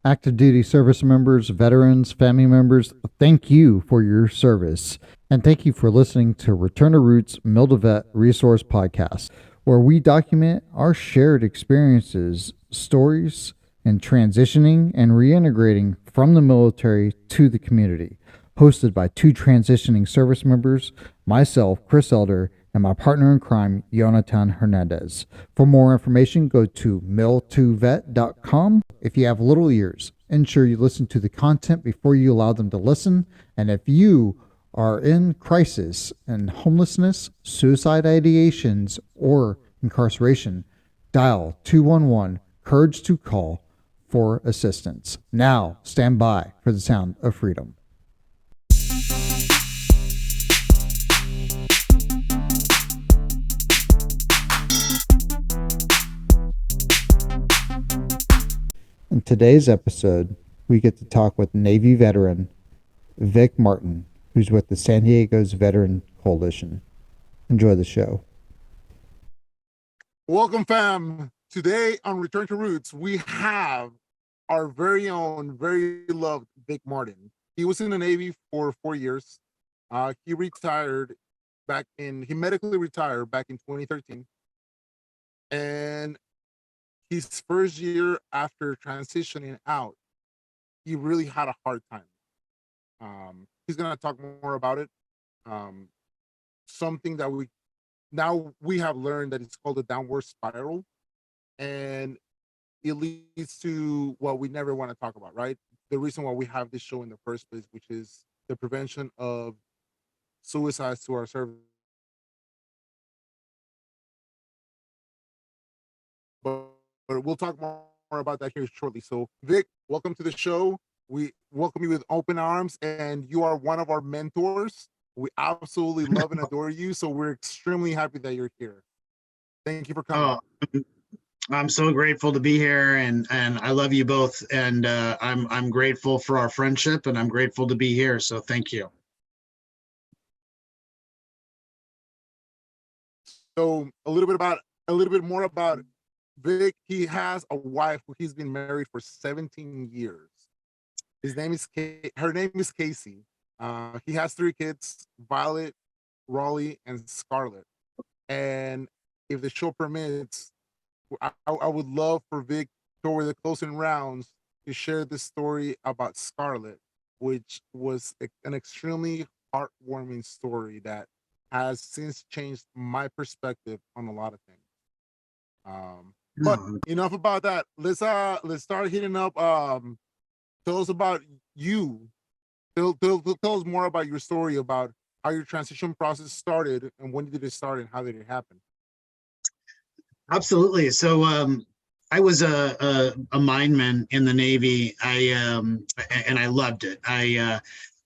Active duty service members, veterans, family members, thank you for your service. And thank you for listening to Return to Roots Mil2Vet Resource Podcast, where we document our shared experiences, stories, and transitioning and reintegrating from the military to the community. Hosted by two transitioning service members, myself, Chris Elder, and my partner in crime, Jonathan Hernandez. For more information, go to mil2vet.com. If you have little ears, ensure you listen to the content before you allow them to listen. And if you are in crisis and homelessness, suicide ideations, or incarceration, dial 211 Courage to Call for assistance. Now, stand by for the sound of freedom. In today's episode, we get to talk with Navy veteran Vic Martin, who's with the San Diego's Veteran Coalition. Enjoy the show. Welcome, fam. Today on Return to Roots, we have our very own, very loved Vic Martin. He was in the Navy for 4 years. He medically retired back in 2013. And his first year after transitioning out, he really had a hard time. He's gonna talk more about it. Something that we have learned that it's called a downward spiral, and it leads to what we never want to talk about, right? The reason why we have this show in the first place, which is the prevention of suicides to our service. But we'll talk more about that here shortly. So, Vic, welcome to the show. We welcome you with open arms, and you are one of our mentors. We absolutely love and adore you, so we're extremely happy that you're here. Thank you for coming. Oh, I'm so grateful to be here, and I love you both, and I'm grateful for our friendship, and I'm grateful to be here. So thank you. So a little bit more about Vic. He has a wife who he's been married for 17 years. Her name is Casey. He has 3 kids: Violet, Raleigh, and Scarlett. And if the show permits, I would love for Vic, toward the closing rounds, to share this story about Scarlett, which was an extremely heartwarming story that has since changed my perspective on a lot of things. But enough about that. Let's start hitting up. Tell us about you. Tell us more about your story, about how your transition process started, and when did it start, and how did it happen? Absolutely. So I was a mineman in the Navy. And I loved it.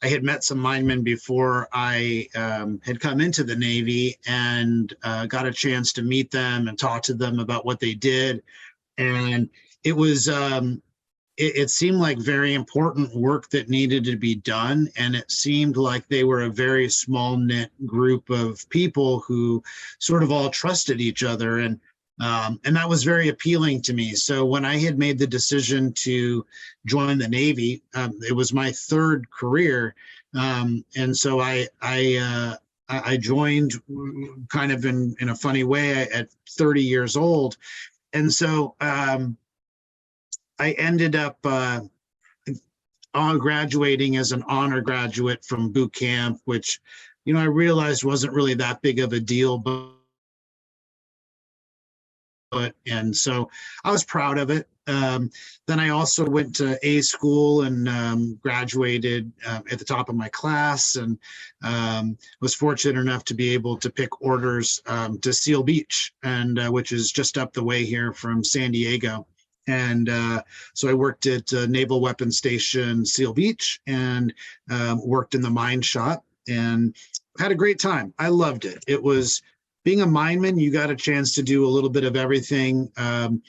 I had met some minemen before I had come into the Navy, and got a chance to meet them and talk to them about what they did. And it was it seemed like very important work that needed to be done. And it seemed like they were a very small knit group of people who sort of all trusted each other. And that was very appealing to me. So when I had made the decision to join the Navy, it was my 3rd career. And so I joined kind of in a funny way at 30 years old. And so I ended up graduating as an honor graduate from boot camp, which, I realized wasn't really that big of a deal, and so I was proud of it. Then I also went to A school and graduated at the top of my class, and was fortunate enough to be able to pick orders to Seal Beach, and which is just up the way here from San Diego. And so I worked at Naval Weapons Station Seal Beach, and worked in the mine shop, and had a great time. I loved it. It was, being a mineman, you got a chance to do a little bit of everything. And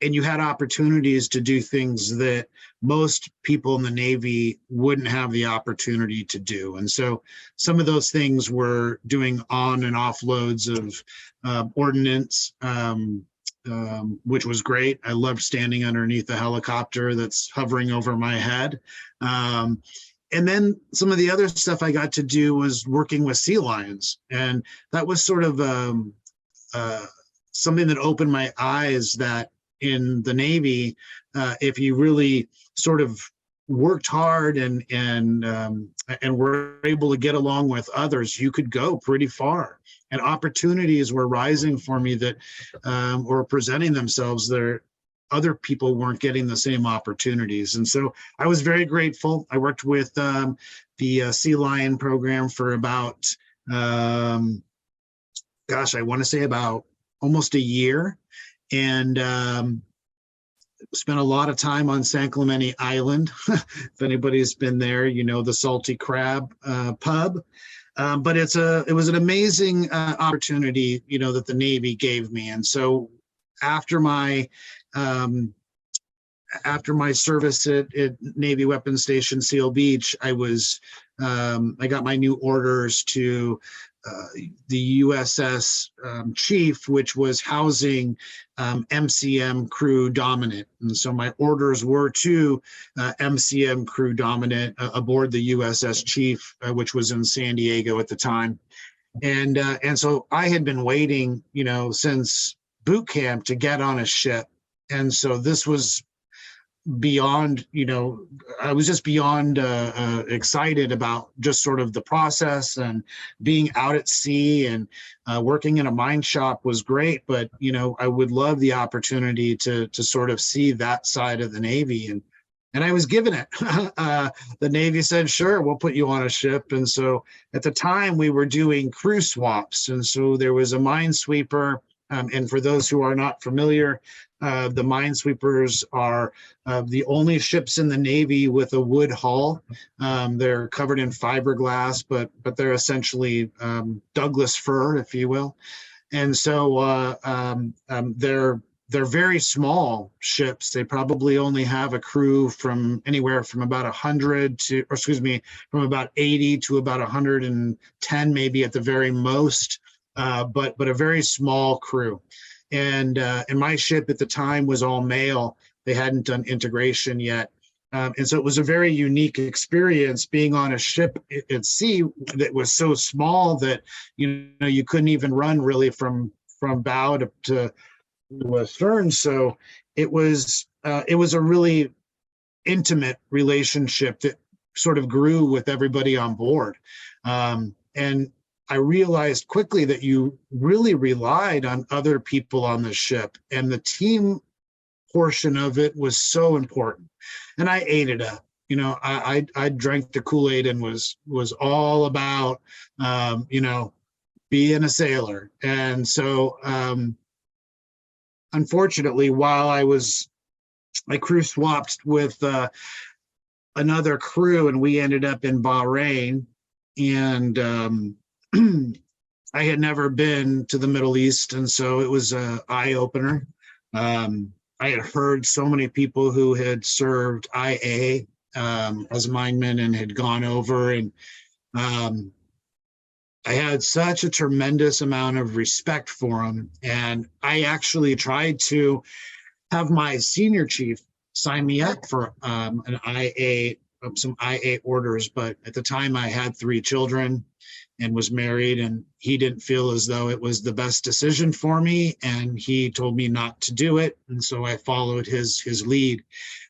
you had opportunities to do things that most people in the Navy wouldn't have the opportunity to do. And so some of those things were doing on and off loads of ordnance, which was great. I loved standing underneath the helicopter that's hovering over my head. And then some of the other stuff I got to do was working with sea lions. And that was sort of something that opened my eyes that in the Navy, if you really sort of worked hard and were able to get along with others, you could go pretty far. And opportunities were rising for me that were presenting themselves there. Other people weren't getting the same opportunities. And so I was very grateful. I worked with the Sea Lion program for about, I want to say about almost a year. And spent a lot of time on San Clemente Island. If anybody's been there, you know, the Salty Crab pub. But it was an amazing opportunity, you know, that the Navy gave me. And so after my service at Navy Weapons Station Seal Beach, I got my new orders to the USS Chief, which was housing MCM Crew Dominant. And so my orders were to MCM Crew Dominant aboard the USS Chief, which was in San Diego at the time. And so I had been waiting, you know, since boot camp to get on a ship. And so this was beyond, you know, I was just beyond excited about just sort of the process, and being out at sea and working in a mine shop was great. But, you know, I would love the opportunity to sort of see that side of the Navy. And I was given it. The Navy said, sure, we'll put you on a ship. And so at the time we were doing crew swaps. And so there was a minesweeper. And for those who are not familiar, the minesweepers are the only ships in the Navy with a wood hull. They're covered in fiberglass, but they're essentially Douglas fir, if you will. And so they're very small ships. They probably only have a crew from anywhere from about 100 to, or excuse me, from about 80 to about 110, maybe at the very most. But a very small crew. And my ship at the time was all male. They hadn't done integration yet. And so it was a very unique experience being on a ship at sea that was so small that, you know, you couldn't even run really from bow to stern. So it was a really intimate relationship that sort of grew with everybody on board. And I realized quickly that you really relied on other people on the ship, and the team portion of it was so important. And I ate it up. You know, I drank the Kool-Aid and was all about, you know, being a sailor. And so, unfortunately, while I crew swapped with another crew, and we ended up in Bahrain, and I had never been to the Middle East, and so it was an eye-opener. I had heard so many people who had served IA as minemen and had gone over, and I had such a tremendous amount of respect for them. And I actually tried to have my senior chief sign me up for some IA orders, but at the time I had 3 children and was married, and he didn't feel as though it was the best decision for me, and he told me not to do it. And so I followed his lead.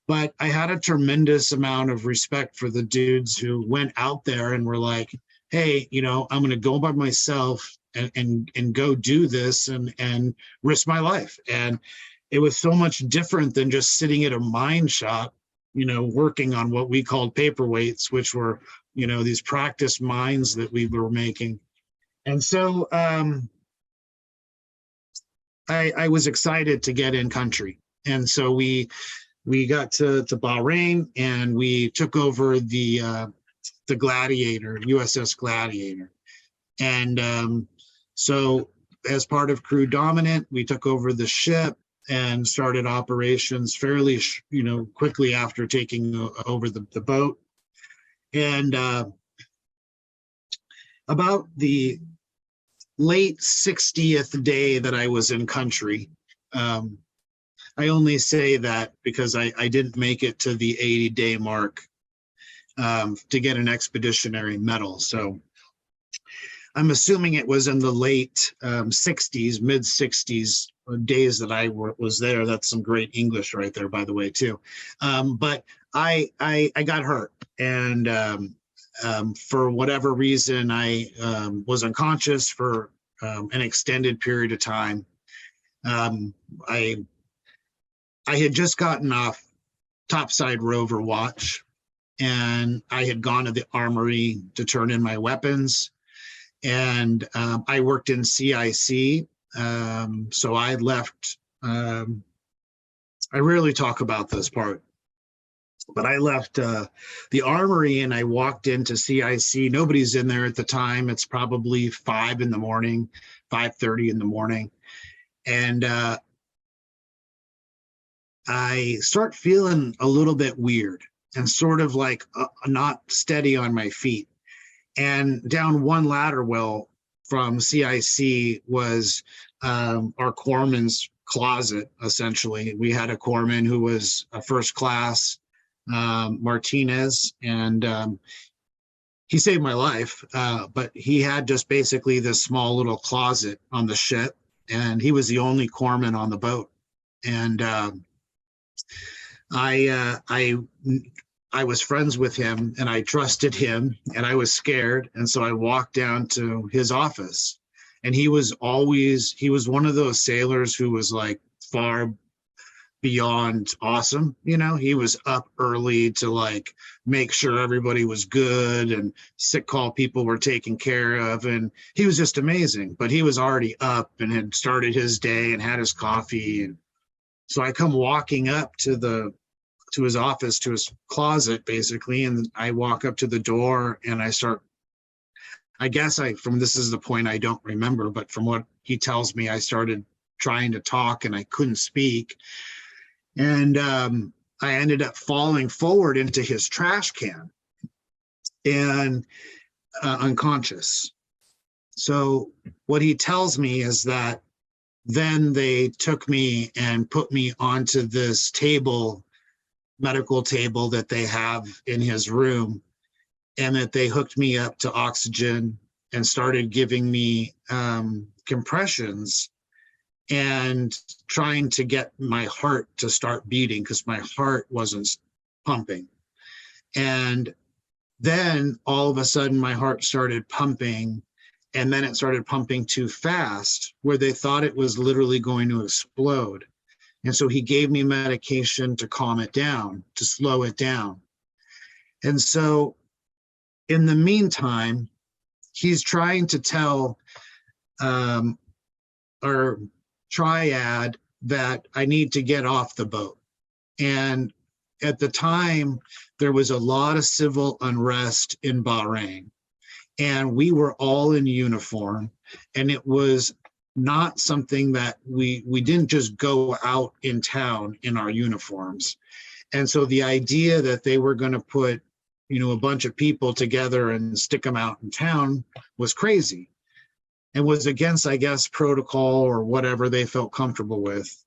But I had a tremendous amount of respect for the dudes who went out there and were like, hey, you know, I'm going to go by myself and go do this and risk my life. And it was so much different than just sitting at a mine shop, you know, working on what we called paperweights, which were, you know, these practice mines that we were making. And so I was excited to get in country. And so we got to Bahrain, and we took over the Gladiator, USS Gladiator. And so as part of Crew Dominant, we took over the ship and started operations fairly, you know, quickly after taking over the boat. And about the late 60th day that I was in country, I only say that because I didn't make it to the 80-day mark to get an expeditionary medal. So I'm assuming it was in the late 60s, mid 60s days that I was there. That's some great English right there, by the way, too. But I got hurt, and for whatever reason, I was unconscious for an extended period of time. I had just gotten off topside rover watch, and I had gone to the armory to turn in my weapons. And I worked in CIC, so I left. I rarely talk about this part, but I left the armory and I walked into CIC. Nobody's in there at the time. It's probably 5 in the morning, 5:30 in the morning, and I start feeling a little bit weird and sort of like not steady on my feet. And down one ladder well from CIC was our corpsman's closet, essentially. We had a corpsman who was a first class, Martinez, and he saved my life, but he had just basically this small little closet on the ship, and he was the only corpsman on the boat. And I was friends with him and I trusted him, and I was scared. And so I walked down to his office, and he was one of those sailors who was like far beyond awesome. You know, he was up early to like make sure everybody was good and sick call people were taken care of. And he was just amazing, but he was already up and had started his day and had his coffee. And so I come walking up to his office, to his closet, basically. And I walk up to the door and I start, this is the point I don't remember, but from what he tells me, I started trying to talk and I couldn't speak. And I ended up falling forward into his trash can and unconscious. So what he tells me is that then they took me and put me onto this medical table that they have in his room, and that they hooked me up to oxygen and started giving me compressions and trying to get my heart to start beating because my heart wasn't pumping. And then all of a sudden my heart started pumping, and then it started pumping too fast where they thought it was literally going to explode. And so he gave me medication to calm it down, to slow it down. And so in the meantime, he's trying to tell our triad that I need to get off the boat. And at the time, there was a lot of civil unrest in Bahrain, and we were all in uniform, and it was not something that we didn't just go out in town in our uniforms. And so the idea that they were going to put, a bunch of people together and stick them out in town was crazy and was against, I guess, protocol or whatever they felt comfortable with.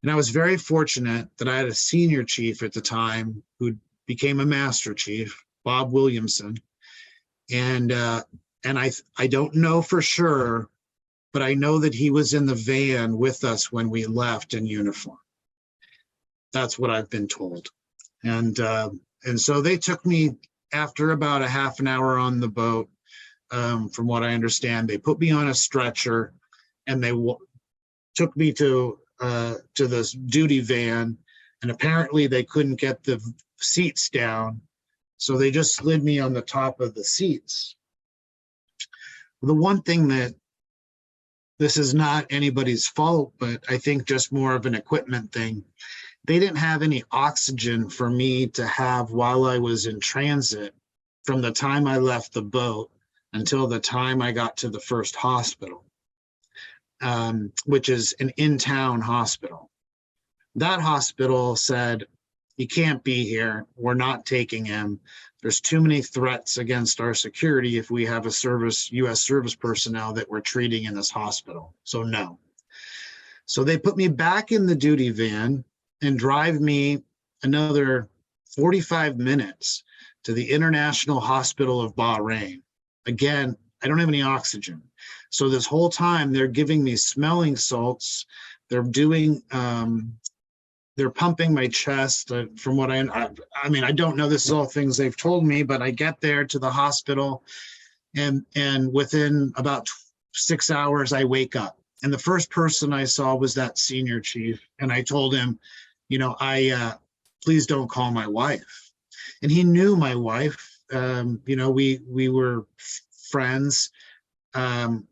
And I was very fortunate that I had a senior chief at the time who became a master chief, Bob Williamson. And I don't know for sure, but I know that he was in the van with us when we left in uniform. That's what I've been told. And so they took me after about a half an hour on the boat. From what I understand, they put me on a stretcher and they took me to this duty van. And apparently they couldn't get the seats down, so they just slid me on the top of the seats. The one thing that, this is not anybody's fault, but I think just more of an equipment thing. They didn't have any oxygen for me to have while I was in transit from the time I left the boat until the time I got to the first hospital, which is an in-town hospital. That hospital said, "He can't be here. We're not taking him. There's too many threats against our security if we have a U.S. service personnel that we're treating in this hospital. So no." So they put me back in the duty van and drive me another 45 minutes to the International Hospital of Bahrain. Again, I don't have any oxygen. So this whole time they're giving me smelling salts. They're doing, they're pumping my chest. From what I mean, I don't know, this is all things they've told me, but I get there to the hospital and within about 6 hours, I wake up. And the first person I saw was that senior chief. And I told him, you know, please don't call my wife. And he knew my wife. You know, we were friends. And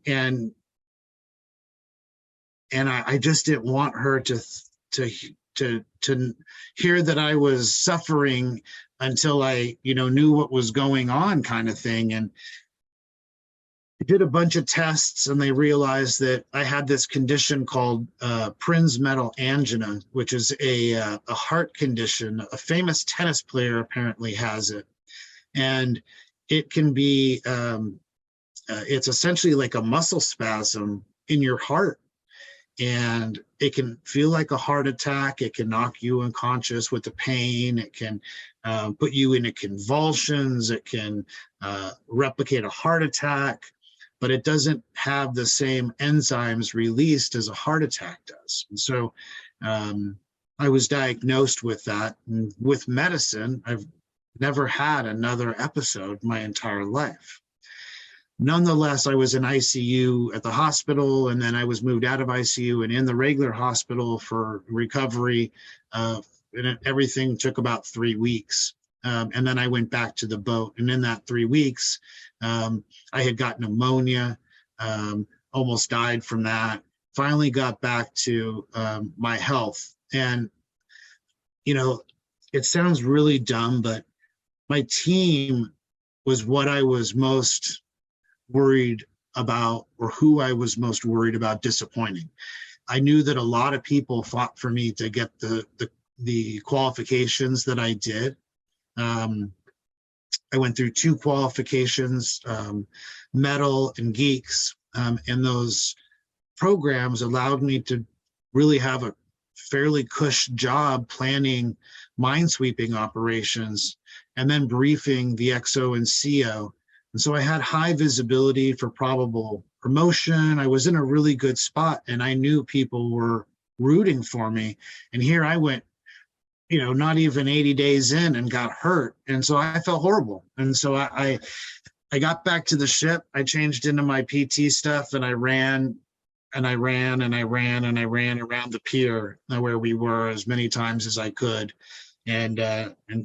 I just didn't want her to hear that I was suffering until I, you know, knew what was going on, kind of thing. And I did a bunch of tests and they realized that I had this condition called Prinz metal angina, which is a heart condition. A famous tennis player apparently has it. And it can be, it's essentially like a muscle spasm in your heart. And it can feel like a heart attack. It can knock you unconscious with the pain. It can put you into convulsions. It can replicate a heart attack, but it doesn't have the same enzymes released as a heart attack does. And so I was diagnosed with that. And with medicine, I've never had another episode my entire life. Nonetheless, I was in ICU at the hospital, and then I was moved out of ICU and in the regular hospital for recovery. And everything took about 3 weeks. And then I went back to the boat. And in that 3 weeks, I had got pneumonia, almost died from that, finally got back to my health. And, you know, it sounds really dumb, but my team was what I was most worried about, or who I was most worried about disappointing. I knew that a lot of people fought for me to get the qualifications that I did. I went through 2 qualifications, Metal and Geeks, and those programs allowed me to really have a fairly cush job planning minesweeping operations and then briefing the XO and CO. And so I had high visibility for probable promotion. I was in a really good spot and I knew people were rooting for me. And here I went, you know, not even 80 days in and got hurt. And so I felt horrible. And so I got back to the ship. I changed into my PT stuff and I ran and I ran and I ran and I ran around the pier where we were as many times as I could. And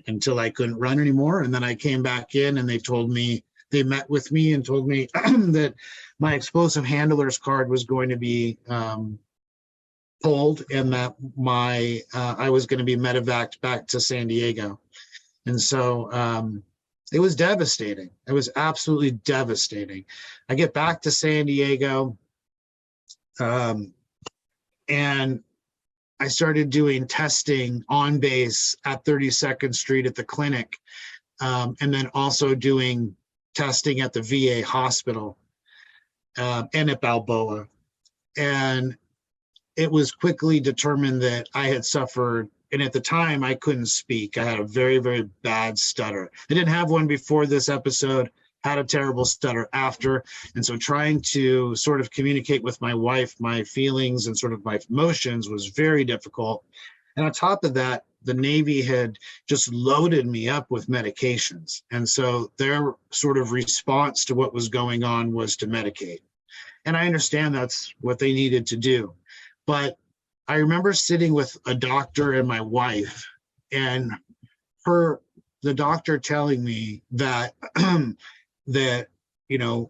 until I couldn't run anymore. And then I came back in and they met with me and told me that my explosive handler's card was going to be pulled and that I was going to be medevaced back to San Diego. And so it was devastating. It was absolutely devastating. I get back to San Diego and I started doing testing on base at 32nd Street at the clinic, and then also doing testing at the VA hospital and at Balboa. And it was quickly determined that I had suffered, and at the time I couldn't speak. I had a very, very bad stutter. I didn't have one before this episode, had a terrible stutter after. And so trying to sort of communicate with my wife, my feelings and sort of my emotions was very difficult. And on top of that, the Navy had just loaded me up with medications. And so their sort of response to what was going on was to medicate. And I understand that's what they needed to do. But I remember sitting with a doctor and my wife, and the doctor telling me that, that, you know,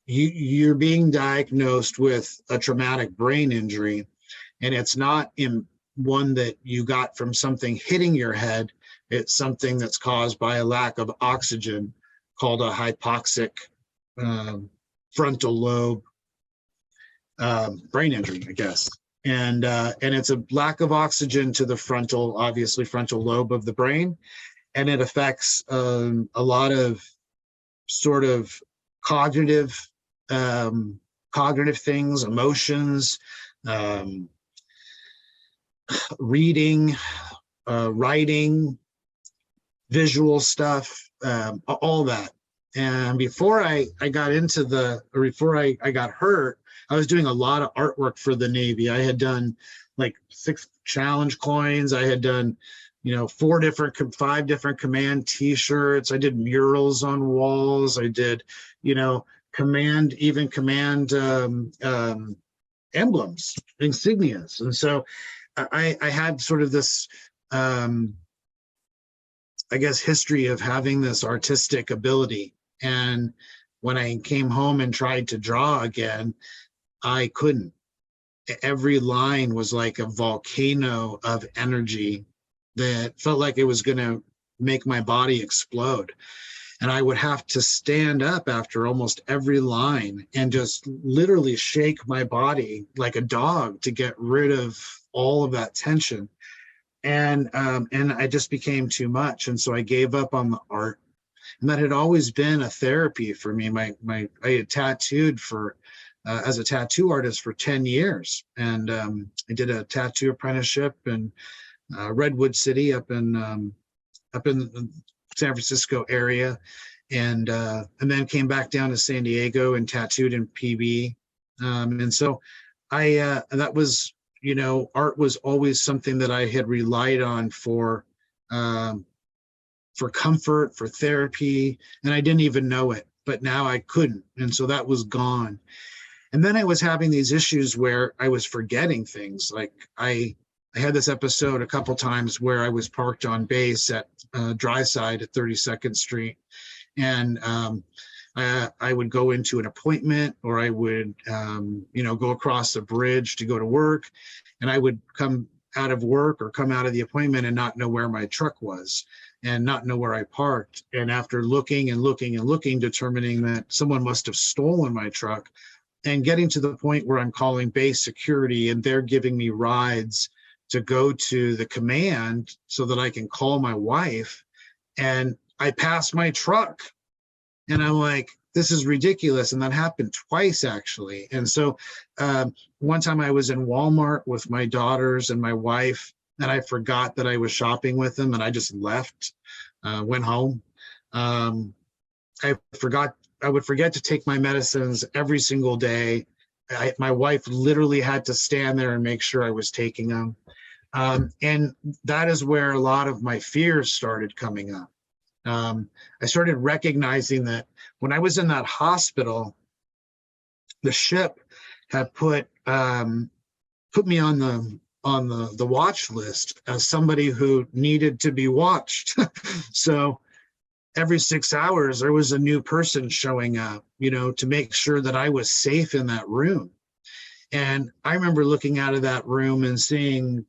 you're being diagnosed with a traumatic brain injury, and it's not one that you got from something hitting your head. It's something that's caused by a lack of oxygen called a hypoxic frontal lobe brain injury, I guess. And it's a lack of oxygen to the frontal lobe of the brain. And it affects a lot of sort of cognitive things, emotions, um, reading, writing, visual stuff, all that. And before I got before I got hurt, I was doing a lot of artwork for the Navy. I had done like 6 challenge coins. I had done, 5 different command t-shirts. I did murals on walls. I did, command emblems, insignias. And so I had sort of this, I guess, history of having this artistic ability. And when I came home and tried to draw again, I couldn't. Every line was like a volcano of energy that felt like it was going to make my body explode. And I would have to stand up after almost every line and just literally shake my body like a dog to get rid of all of that tension. And I just became too much. And so I gave up on the art. And that had always been a therapy for me. I had tattooed as a tattoo artist for 10 years. And I did a tattoo apprenticeship in Redwood City up in the San Francisco area. And then came back down to San Diego and tattooed in PB. And so that was, art was always something that I had relied on for comfort, for therapy, and I didn't even know it, but now I couldn't. And so that was gone. And then I was having these issues where I was forgetting things. Like I had this episode a couple times where I was parked on base at Dry Side at 32nd Street. And I would go into an appointment, or I would, go across the bridge to go to work, and I would come out of work or come out of the appointment and not know where my truck was and not know where I parked. And after looking and looking and looking, determining that someone must have stolen my truck, and getting to the point where I'm calling base security and they're giving me rides to go to the command so that I can call my wife. And I passed my truck. And I'm like, this is ridiculous. And that happened twice, actually. And so one time I was in Walmart with my daughters and my wife, and I forgot that I was shopping with them, and I just left, went home. I would forget to take my medicines every single day. My wife literally had to stand there and make sure I was taking them. And that is where a lot of my fears started coming up. I started recognizing that when I was in that hospital, the ship had put me on the watch list as somebody who needed to be watched. So every 6 hours there was a new person showing up, to make sure that I was safe in that room. And I remember looking out of that room and seeing,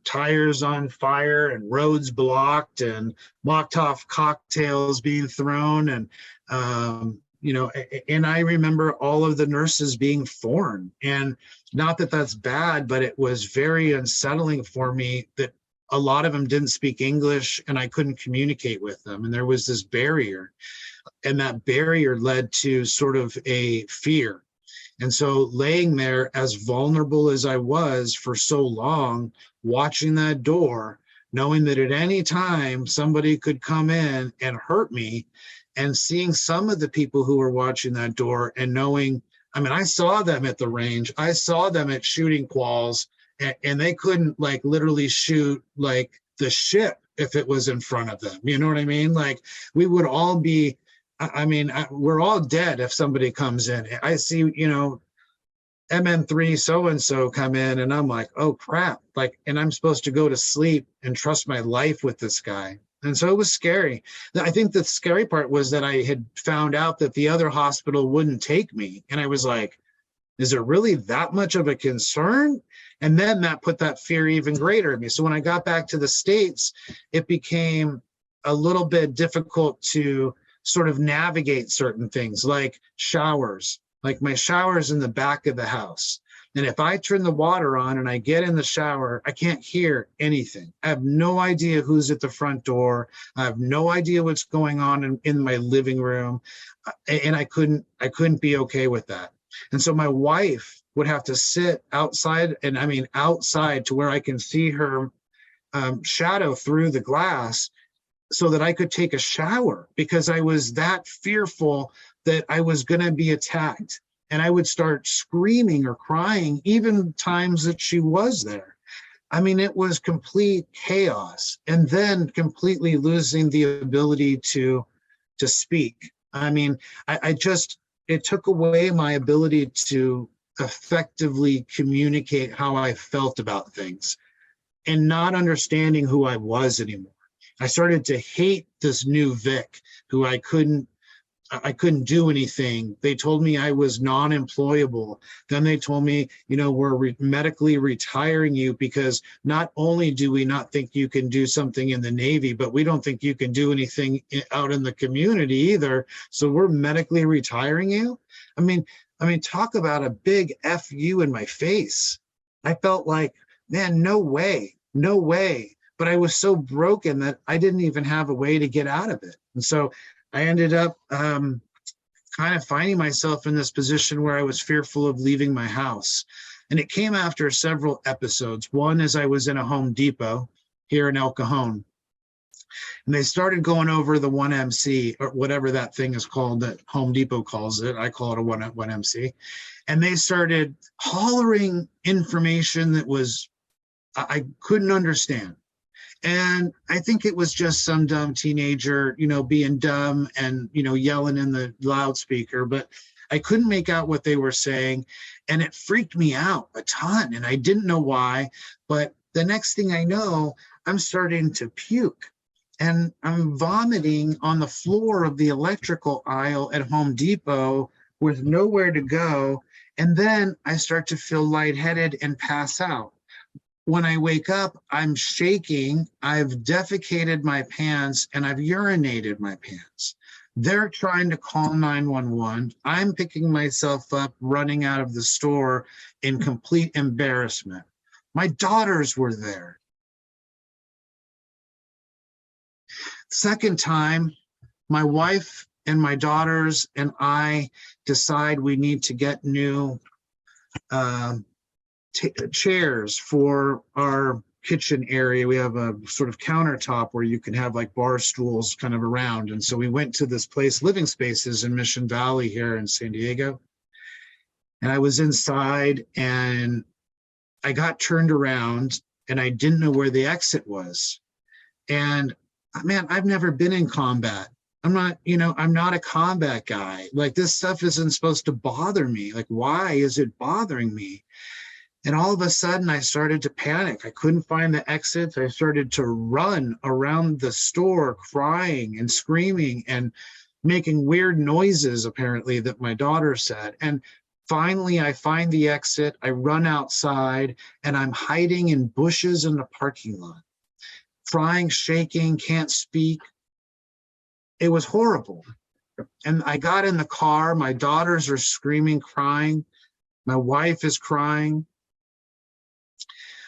tires on fire and roads blocked and Molotov cocktails being thrown. And, and I remember all of the nurses being foreign. And not that that's bad, but it was very unsettling for me that a lot of them didn't speak English and I couldn't communicate with them. And there was this barrier, and that barrier led to sort of a fear. And so laying there as vulnerable as I was for so long, watching that door, knowing that at any time somebody could come in and hurt me, and seeing some of the people who were watching that door and knowing, I saw them at the range, I saw them at shooting quals, and they couldn't literally shoot the ship if it was in front of them. You know what I mean? We would all be, we're all dead if somebody comes in. I see, MN3 so-and-so come in, and I'm like, oh crap. And I'm supposed to go to sleep and trust my life with this guy. And so it was scary. I think the scary part was that I had found out that the other hospital wouldn't take me. And I was like, is it really that much of a concern? And then that put that fear even greater in me. So when I got back to the States, it became a little bit difficult to sort of navigate certain things, like showers. My shower's in the back of the house. And if I turn the water on and I get in the shower, I can't hear anything. I have no idea who's at the front door. I have no idea what's going on in my living room. And I couldn't be okay with that. And so my wife would have to sit outside, and I mean outside, to where I can see her shadow through the glass, so that I could take a shower, because I was that fearful that I was going to be attacked. And I would start screaming or crying, even times that she was there. I mean, it was complete chaos. And then completely losing the ability to speak. I mean, it took away my ability to effectively communicate how I felt about things, and not understanding who I was anymore. I started to hate this new Vic, who I couldn't do anything. They told me I was non-employable. Then they told me, we're medically retiring you, because not only do we not think you can do something in the Navy, but we don't think you can do anything out in the community either. So we're medically retiring you. I mean, talk about a big F you in my face. I felt like, man, no way. But I was so broken that I didn't even have a way to get out of it. And so I ended up kind of finding myself in this position where I was fearful of leaving my house. And it came after several episodes. One is I was in a Home Depot here in El Cajon, and they started going over the 1MC, or whatever that thing is called that Home Depot calls it. I call it a 1MC. And they started hollering information that I couldn't understand. And I think it was just some dumb teenager, being dumb and, yelling in the loudspeaker, but I couldn't make out what they were saying. And it freaked me out a ton. And I didn't know why. But the next thing I know, I'm starting to puke, and I'm vomiting on the floor of the electrical aisle at Home Depot with nowhere to go. And then I start to feel lightheaded and pass out. When I wake up, I'm shaking, I've defecated my pants, and I've urinated my pants. They're trying to call 911. I'm picking myself up, running out of the store in complete embarrassment. My daughters were there. Second time, my wife and my daughters and I decide we need to get new chairs for our kitchen area. We have a sort of countertop where you can have like bar stools kind of around. And so we went to this place, Living Spaces in Mission Valley here in San Diego. And I was inside, and I got turned around, and I didn't know where the exit was. And man, I've never been in combat. I'm not a combat guy. Like, this stuff isn't supposed to bother me. Like, why is it bothering me? And all of a sudden, I started to panic. I couldn't find the exits. I started to run around the store, crying and screaming and making weird noises, apparently, that my daughter said. And finally, I find the exit. I run outside, and I'm hiding in bushes in the parking lot, crying, shaking, can't speak. It was horrible. And I got in the car. My daughters are screaming, crying. My wife is crying.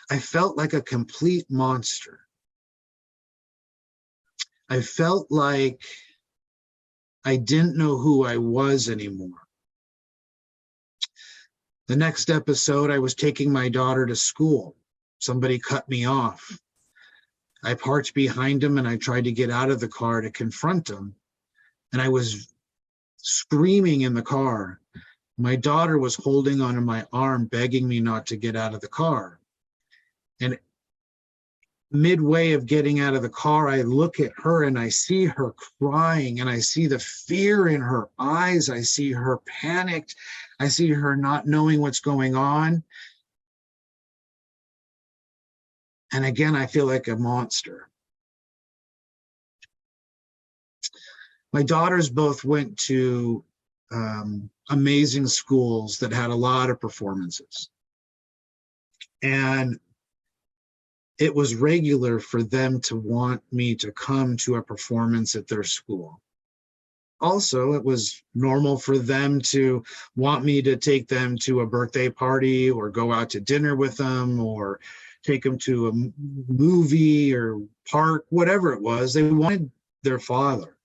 I felt like a complete monster. I felt like I didn't know who I was anymore. The next episode, I was taking my daughter to school. Somebody cut me off. I parked behind him, and I tried to get out of the car to confront him. And I was screaming in the car. My daughter was holding onto my arm, begging me not to get out of the car. And midway of getting out of the car, I look at her, and I see her crying, and I see the fear in her eyes. I see her panicked. I see her not knowing what's going on. And again, I feel like a monster. My daughters both went to amazing schools that had a lot of performances. And it was regular for them to want me to come to a performance at their school. Also, it was normal for them to want me to take them to a birthday party or go out to dinner with them or take them to a movie or park, whatever it was. They wanted their father.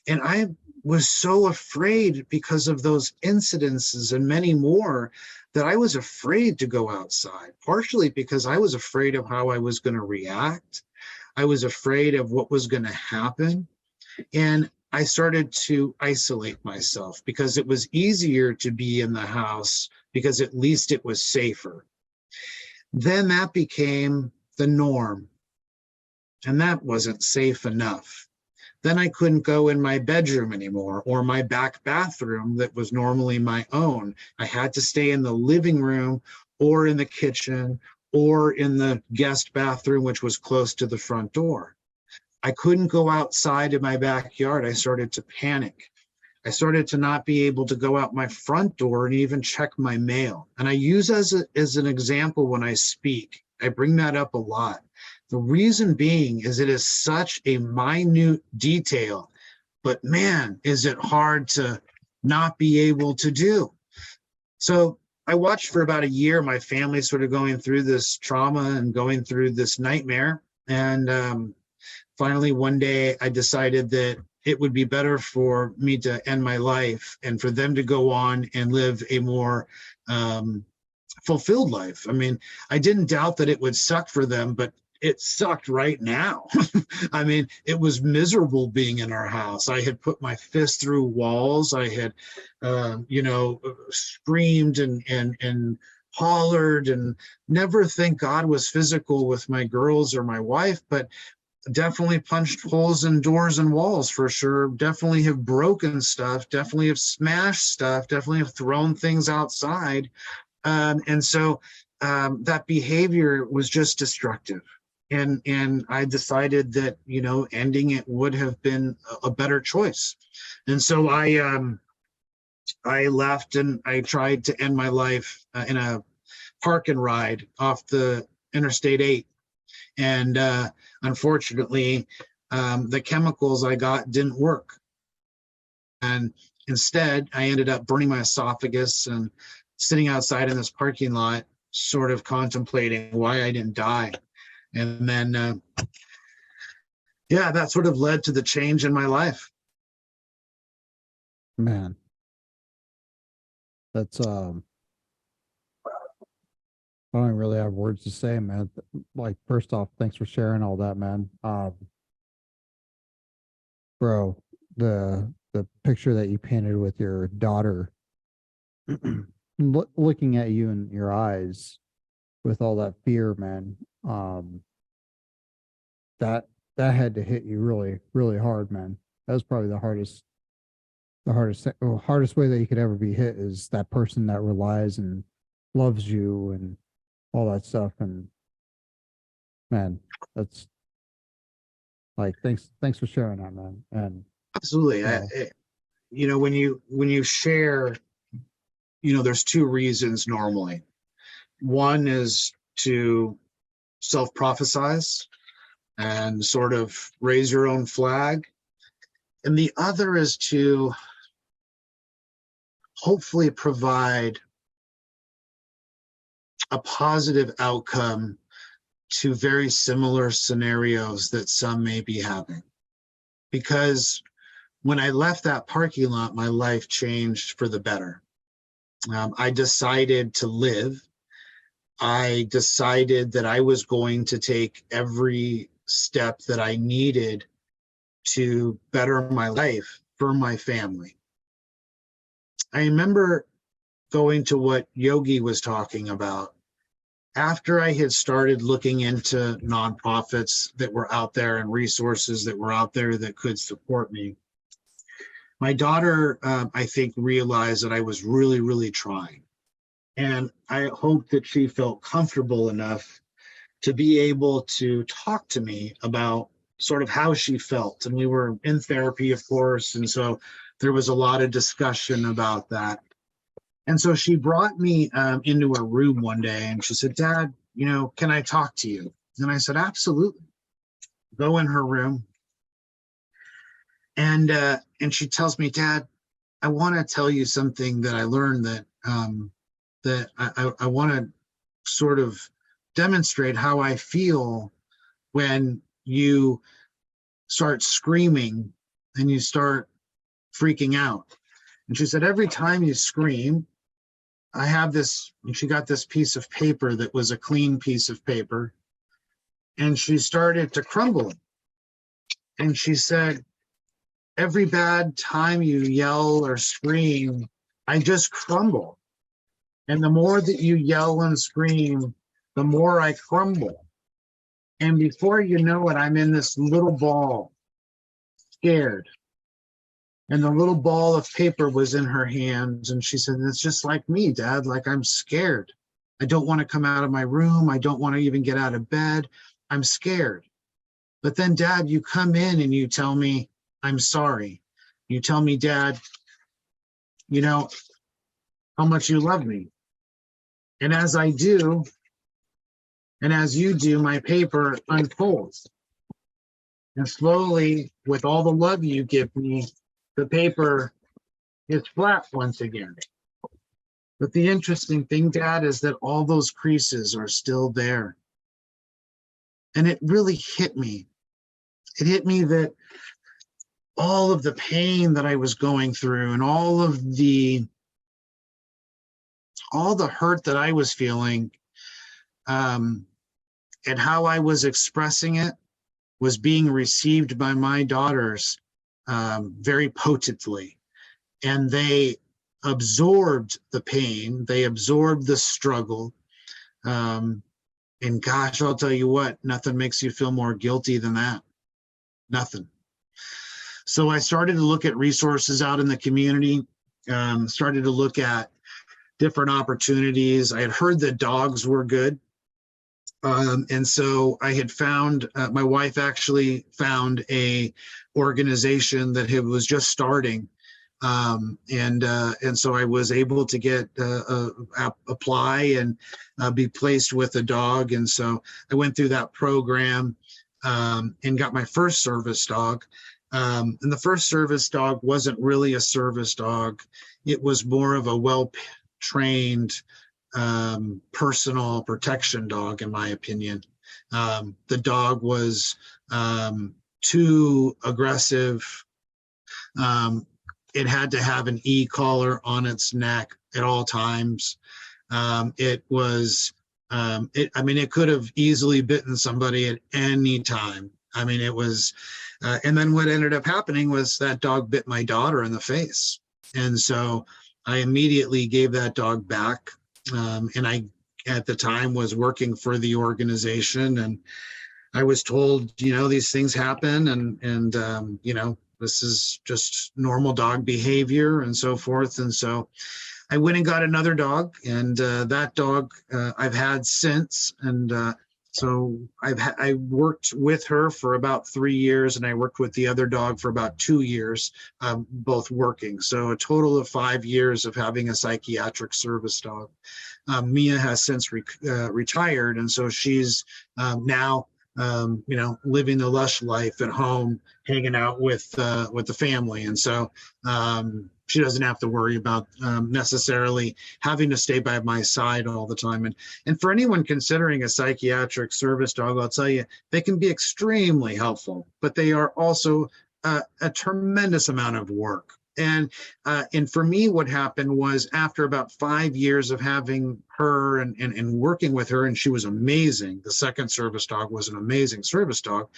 And I was so afraid because of those incidences and many more that I was afraid to go outside, partially because I was afraid of how I was going to react. I was afraid of what was going to happen. And I started to isolate myself because it was easier to be in the house because at least it was safer. Then that became the norm, and that wasn't safe enough. Then I couldn't go in my bedroom anymore or my back bathroom that was normally my own. I had to stay in the living room or in the kitchen or in the guest bathroom, which was close to the front door. I couldn't go outside in my backyard. I started to panic. I started to not be able to go out my front door and even check my mail. And I use as an example when I speak. I bring that up a lot. The reason being is it is such a minute detail, but man, is it hard to not be able to do. So I watched for about a year my family sort of going through this trauma and going through this nightmare. And finally, one day I decided that it would be better for me to end my life and for them to go on and live a more fulfilled life. I mean, I didn't doubt that it would suck for them, but it sucked right now. I mean, it was miserable being in our house. I had put my fist through walls. I had, screamed and hollered, and never, thank God, was physical with my girls or my wife, but definitely punched holes in doors and walls for sure. Definitely have broken stuff. Definitely have smashed stuff. Definitely have thrown things outside. And so that behavior was just destructive. And I decided that, ending it would have been a better choice. And so I left and I tried to end my life in a park and ride off the Interstate 8. And unfortunately, the chemicals I got didn't work. And instead, I ended up burning my esophagus and sitting outside in this parking lot, sort of contemplating why I didn't die. And then, that sort of led to the change in my life. Man, that's I don't really have words to say, man. Like, first off, thanks for sharing all that, man. Bro, the picture that you painted with your daughter, looking at you in your eyes with all that fear, man. That had to hit you really, really hard, man. That was probably the hardest way that you could ever be hit, is that person that relies and loves you and all that stuff. And man, that's like, thanks for sharing that, man. And absolutely, when you share, there's two reasons normally. One is to self-prophesize and sort of raise your own flag, and the other is to hopefully provide a positive outcome to very similar scenarios that some may be having. Because when I left that parking lot, my life changed for the better. I decided to live. I decided that I was going to take every step that I needed to better my life for my family. I remember going to what Yogi was talking about. After I had started looking into nonprofits that were out there and resources that were out there that could support me, my daughter, I think, realized that I was really, really trying. And I hope that she felt comfortable enough to be able to talk to me about sort of how she felt. And we were in therapy, of course, and so there was a lot of discussion about that. And so she brought me into a room one day and she said, "Dad, can I talk to you?" And I said, "Absolutely." Go in her room. And she tells me, "Dad, I want to tell you something that I learned that I want to sort of demonstrate how I feel when you start screaming and you start freaking out. And she said, every time you scream, I have this, and she got this piece of paper that was a clean piece of paper, and she started to crumble it. And she said, every bad time you yell or scream, I just crumble. And the more that you yell and scream, the more I crumble. And before you know it, I'm in this little ball, scared. And the little ball of paper was in her hands. And she said, it's just like me, Dad, like I'm scared. I don't want to come out of my room. I don't want to even get out of bed. I'm scared. But then, Dad, you come in and you tell me, I'm sorry. You tell me, Dad, you know, how much you love me. And as I do, and as you do, my paper unfolds. And slowly, with all the love you give me, the paper is flat once again. But the interesting thing, Dad, is that all those creases are still there. And it really hit me. It hit me that all of the pain that I was going through and all the hurt that I was feeling, and how I was expressing it was being received by my daughters very potently. And they absorbed the pain, they absorbed the struggle. And gosh, I'll tell you what, nothing makes you feel more guilty than that. Nothing. So I started to look at resources out in the community, started to look at different opportunities. I had heard that dogs were good. And so I had found, my wife actually found a organization that was just starting. And so I was able to get, apply and be placed with a dog. And so I went through that program and got my first service dog. And the first service dog wasn't really a service dog. It was more of a well-trained personal protection dog, in my opinion. The dog was too aggressive. It had to have an e-collar on its neck at all times. It could have easily bitten somebody at any time. I mean, it was, and then what ended up happening was that dog bit my daughter in the face. And so I immediately gave that dog back. And I, at the time, was working for the organization, and I was told, you know, these things happen, and you know, this is just normal dog behavior and so forth. And so I went and got another dog, and that dog I've had since. And so I worked with her for about 3 years, and I worked with the other dog for about 2 years, both working. So a total of 5 years of having a psychiatric service dog. Mia has since retired, and so she's now you know, living the lush life at home, hanging out with the family. And so she doesn't have to worry about necessarily having to stay by my side all the time. And for anyone considering a psychiatric service dog, I'll tell you, they can be extremely helpful, but they are also a tremendous amount of work. And for me, what happened was, after about 5 years of having her and working with her, and she was amazing. The second service dog was an amazing service dog.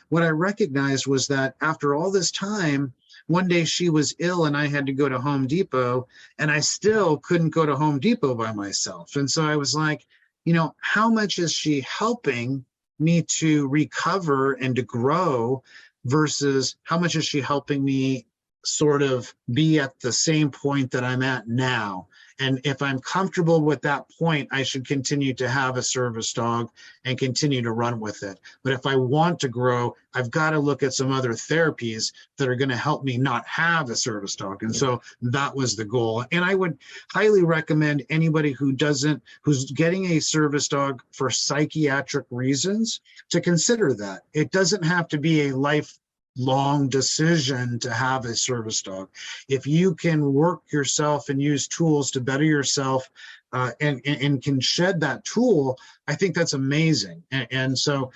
What I recognized was that after all this time, one day she was ill and I had to go to Home Depot, and I still couldn't go to Home Depot by myself. And so I was like, you know, how much is she helping me to recover and to grow, versus how much is she helping me sort of be at the same point that I'm at now? And if I'm comfortable with that point, I should continue to have a service dog and continue to run with it. But if I want to grow, I've got to look at some other therapies that are going to help me not have a service dog. And so that was the goal. And I would highly recommend anybody who's getting a service dog for psychiatric reasons to consider that. It doesn't have to be a lifelong decision to have a service dog. If you can work yourself and use tools to better yourself, and can shed that tool, I think that's amazing. And so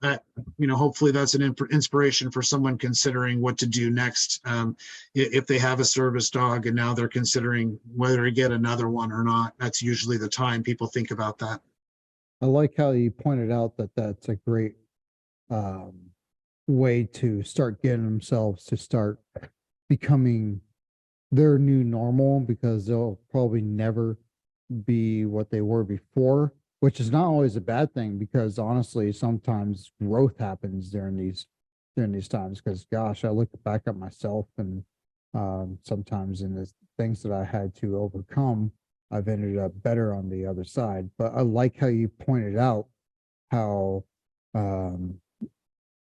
hopefully that's an inspiration for someone considering what to do next, if they have a service dog and now they're considering whether to get another one or not. That's usually the time people think about that. I like how you pointed out that that's a great way to start getting themselves to start becoming their new normal, because they'll probably never be what they were before, which is not always a bad thing, because honestly, sometimes growth happens during these times. Because gosh, I look back at myself, and sometimes in the things that I had to overcome, I've ended up better on the other side. But I like how you pointed out how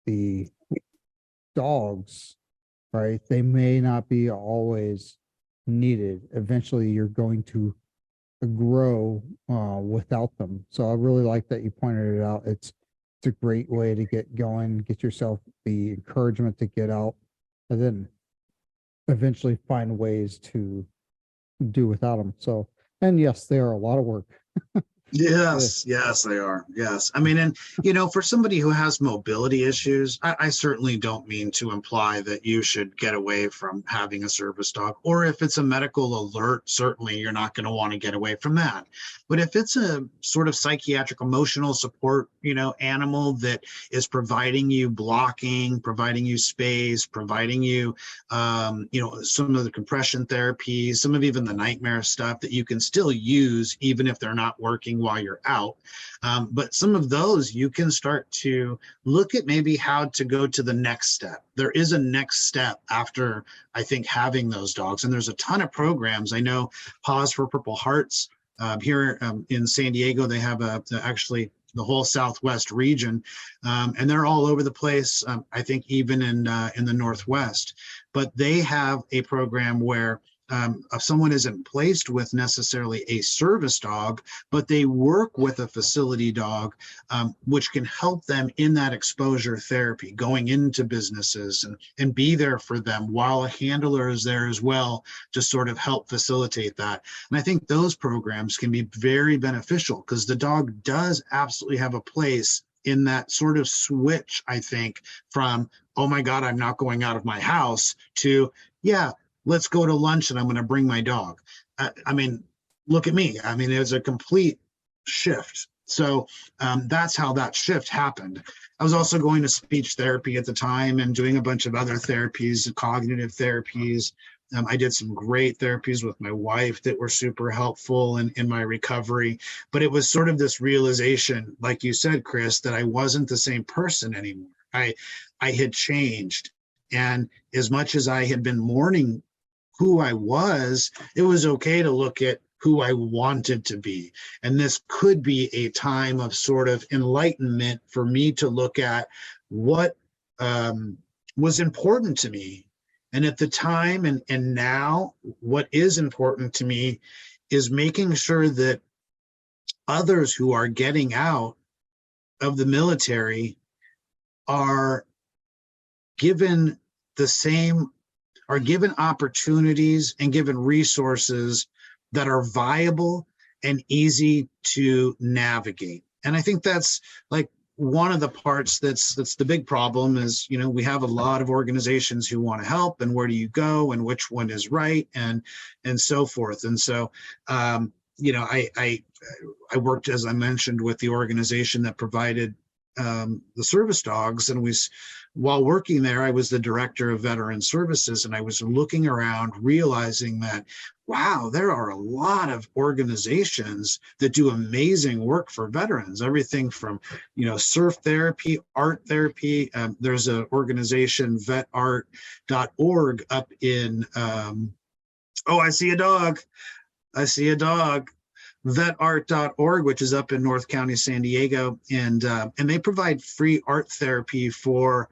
the dogs, right? They may not be always needed. Eventually, you're going to grow without them. So I really like that you pointed it out. It's a great way to get going, get yourself the encouragement to get out, and then eventually find ways to do without them. So, and yes, they are a lot of work. Yes, they are. Yes. I mean, and, for somebody who has mobility issues, I certainly don't mean to imply that you should get away from having a service dog, or if it's a medical alert, certainly you're not going to want to get away from that. But if it's a sort of psychiatric, emotional support, animal that is providing you blocking, providing you space, providing you, some of the compression therapies, some of even the nightmare stuff that you can still use, even if they're not working while you're out. But some of those you can start to look at maybe how to go to the next step. There is a next step after, I think, having those dogs. And there's a ton of programs. I know Paws for Purple Hearts here in San Diego, they have actually the whole Southwest region, and they're all over the place. I think even in the Northwest, but they have a program where if someone isn't placed with necessarily a service dog, but they work with a facility dog, which can help them in that exposure therapy, going into businesses and be there for them while a handler is there as well to sort of help facilitate that. And I think those programs can be very beneficial, because the dog does absolutely have a place in that sort of switch, I think, from, oh my God, I'm not going out of my house, to, yeah, let's go to lunch and I'm going to bring my dog. I mean, look at me. I mean, it's a complete shift. So that's how that shift happened. I was also going to speech therapy at the time and doing a bunch of other therapies, cognitive therapies. I did some great therapies with my wife that were super helpful in my recovery. But it was sort of this realization, like you said, Chris, that I wasn't the same person anymore. I had changed. And as much as I had been mourning who I was, it was okay to look at who I wanted to be. And this could be a time of sort of enlightenment for me to look at what was important to me. And at the time and now, what is important to me is making sure that others who are getting out of the military are given opportunities and given resources that are viable and easy to navigate. And I think that's like one of the parts that's the big problem is, we have a lot of organizations who want to help, and where do you go and which one is right and so forth. And so, I worked, as I mentioned, with the organization that provided the service dogs, and while working there, I was the director of veteran services, and I was looking around realizing that, wow, there are a lot of organizations that do amazing work for veterans, everything from, surf therapy, art therapy. There's an organization, vetart.org, up in, I see a dog. vetart.org, which is up in North County, San Diego, and they provide free art therapy for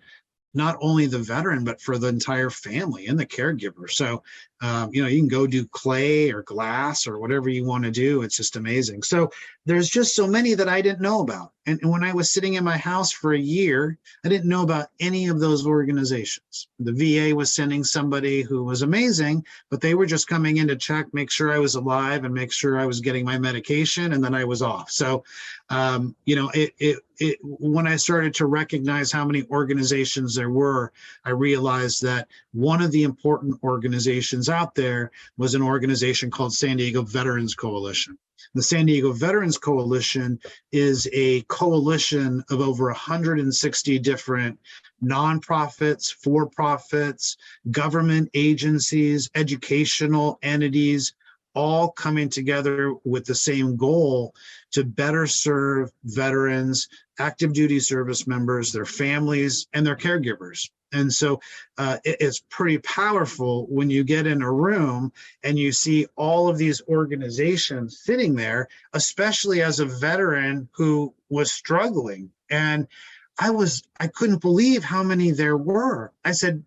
not only the veteran, but for the entire family and the caregiver. So You know, you can go do clay or glass or whatever you want to do. It's just amazing. So there's just so many that I didn't know about. And when I was sitting in my house for a year, I didn't know about any of those organizations. The VA was sending somebody who was amazing, but they were just coming in to check, make sure I was alive and make sure I was getting my medication, and then I was off. So, you know, when I started to recognize how many organizations there were, I realized that one of the important organizations out there was an organization called San Diego Veterans Coalition. The San Diego Veterans Coalition is a coalition of over 160 different nonprofits, for-profits, government agencies, educational entities, all coming together with the same goal to better serve veterans, active duty service members, their families, and their caregivers. And so it's pretty powerful when you get in a room and you see all of these organizations sitting there, especially as a veteran who was struggling. And I couldn't believe how many there were. I said,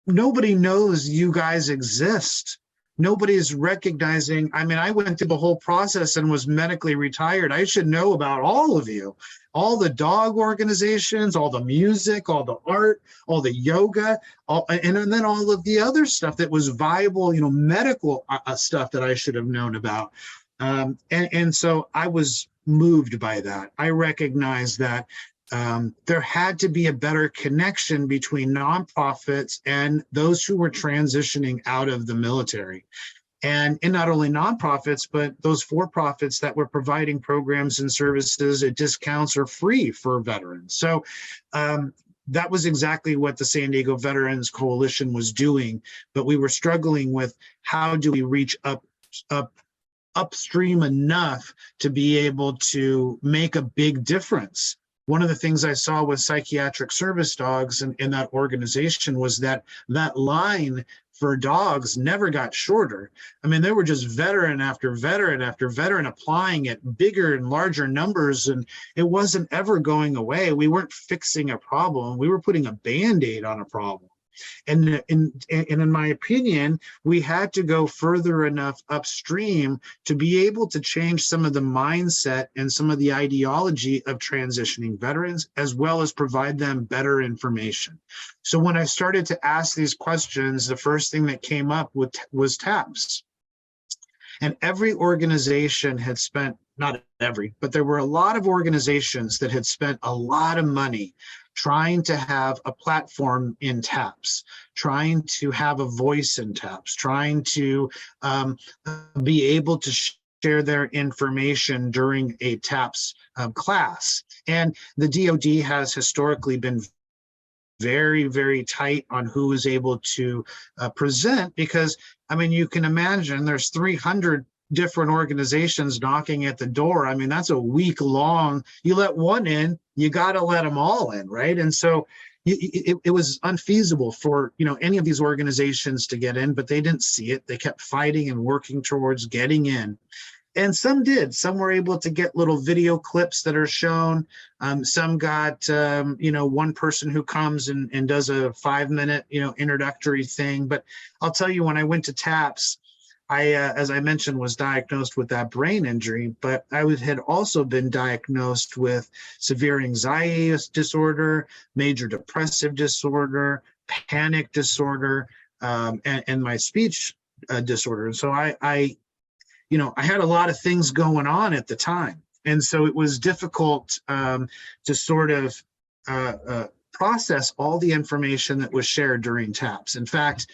nobody knows you guys exist. Nobody's recognizing. I mean, I went through the whole process and was medically retired. I should know about all of you, all the dog organizations, all the music, all the art, all the yoga, and then all of the other stuff that was viable, you know, medical stuff that I should have known about. And so I was moved by that. I recognized that there had to be a better connection between nonprofits and those who were transitioning out of the military. And not only nonprofits, but those for-profits that were providing programs and services at discounts or free for veterans. So that was exactly what the San Diego Veterans Coalition was doing. But we were struggling with how do we reach upstream enough to be able to make a big difference. One of the things I saw with psychiatric service dogs in that organization was that line for dogs never got shorter. I mean, there were just veteran after veteran after veteran applying at bigger and larger numbers, and it wasn't ever going away. We weren't fixing a problem. We were putting a Band-Aid on a problem. And in my opinion, we had to go further enough upstream to be able to change some of the mindset and some of the ideology of transitioning veterans, as well as provide them better information. So when I started to ask these questions, the first thing that came up was TAPS. And every organization had spent, not every, but there were a lot of organizations that had spent a lot of money trying to have a platform in TAPS, trying to have a voice in TAPS, trying to be able to share their information during a TAPS class. And the DoD has historically been very, very tight on who is able to present, because, I mean, you can imagine there's 300 different organizations knocking at the door. I mean, that's a week long. You let one in, you got to let them all in, right? And so it was unfeasible for, you know, any of these organizations to get in, but they didn't see it. They kept fighting and working towards getting in. And some did. Some were able to get little video clips that are shown. Some got, you know, one person who comes and does a 5-minute, you know, introductory thing. But I'll tell you, when I went to TAPS, I, as I mentioned, was diagnosed with that brain injury, but I had also been diagnosed with severe anxiety disorder, major depressive disorder, panic disorder, and my speech disorder. And so I you know, I had a lot of things going on at the time. And so it was difficult to sort of process all the information that was shared during TAPS. In fact,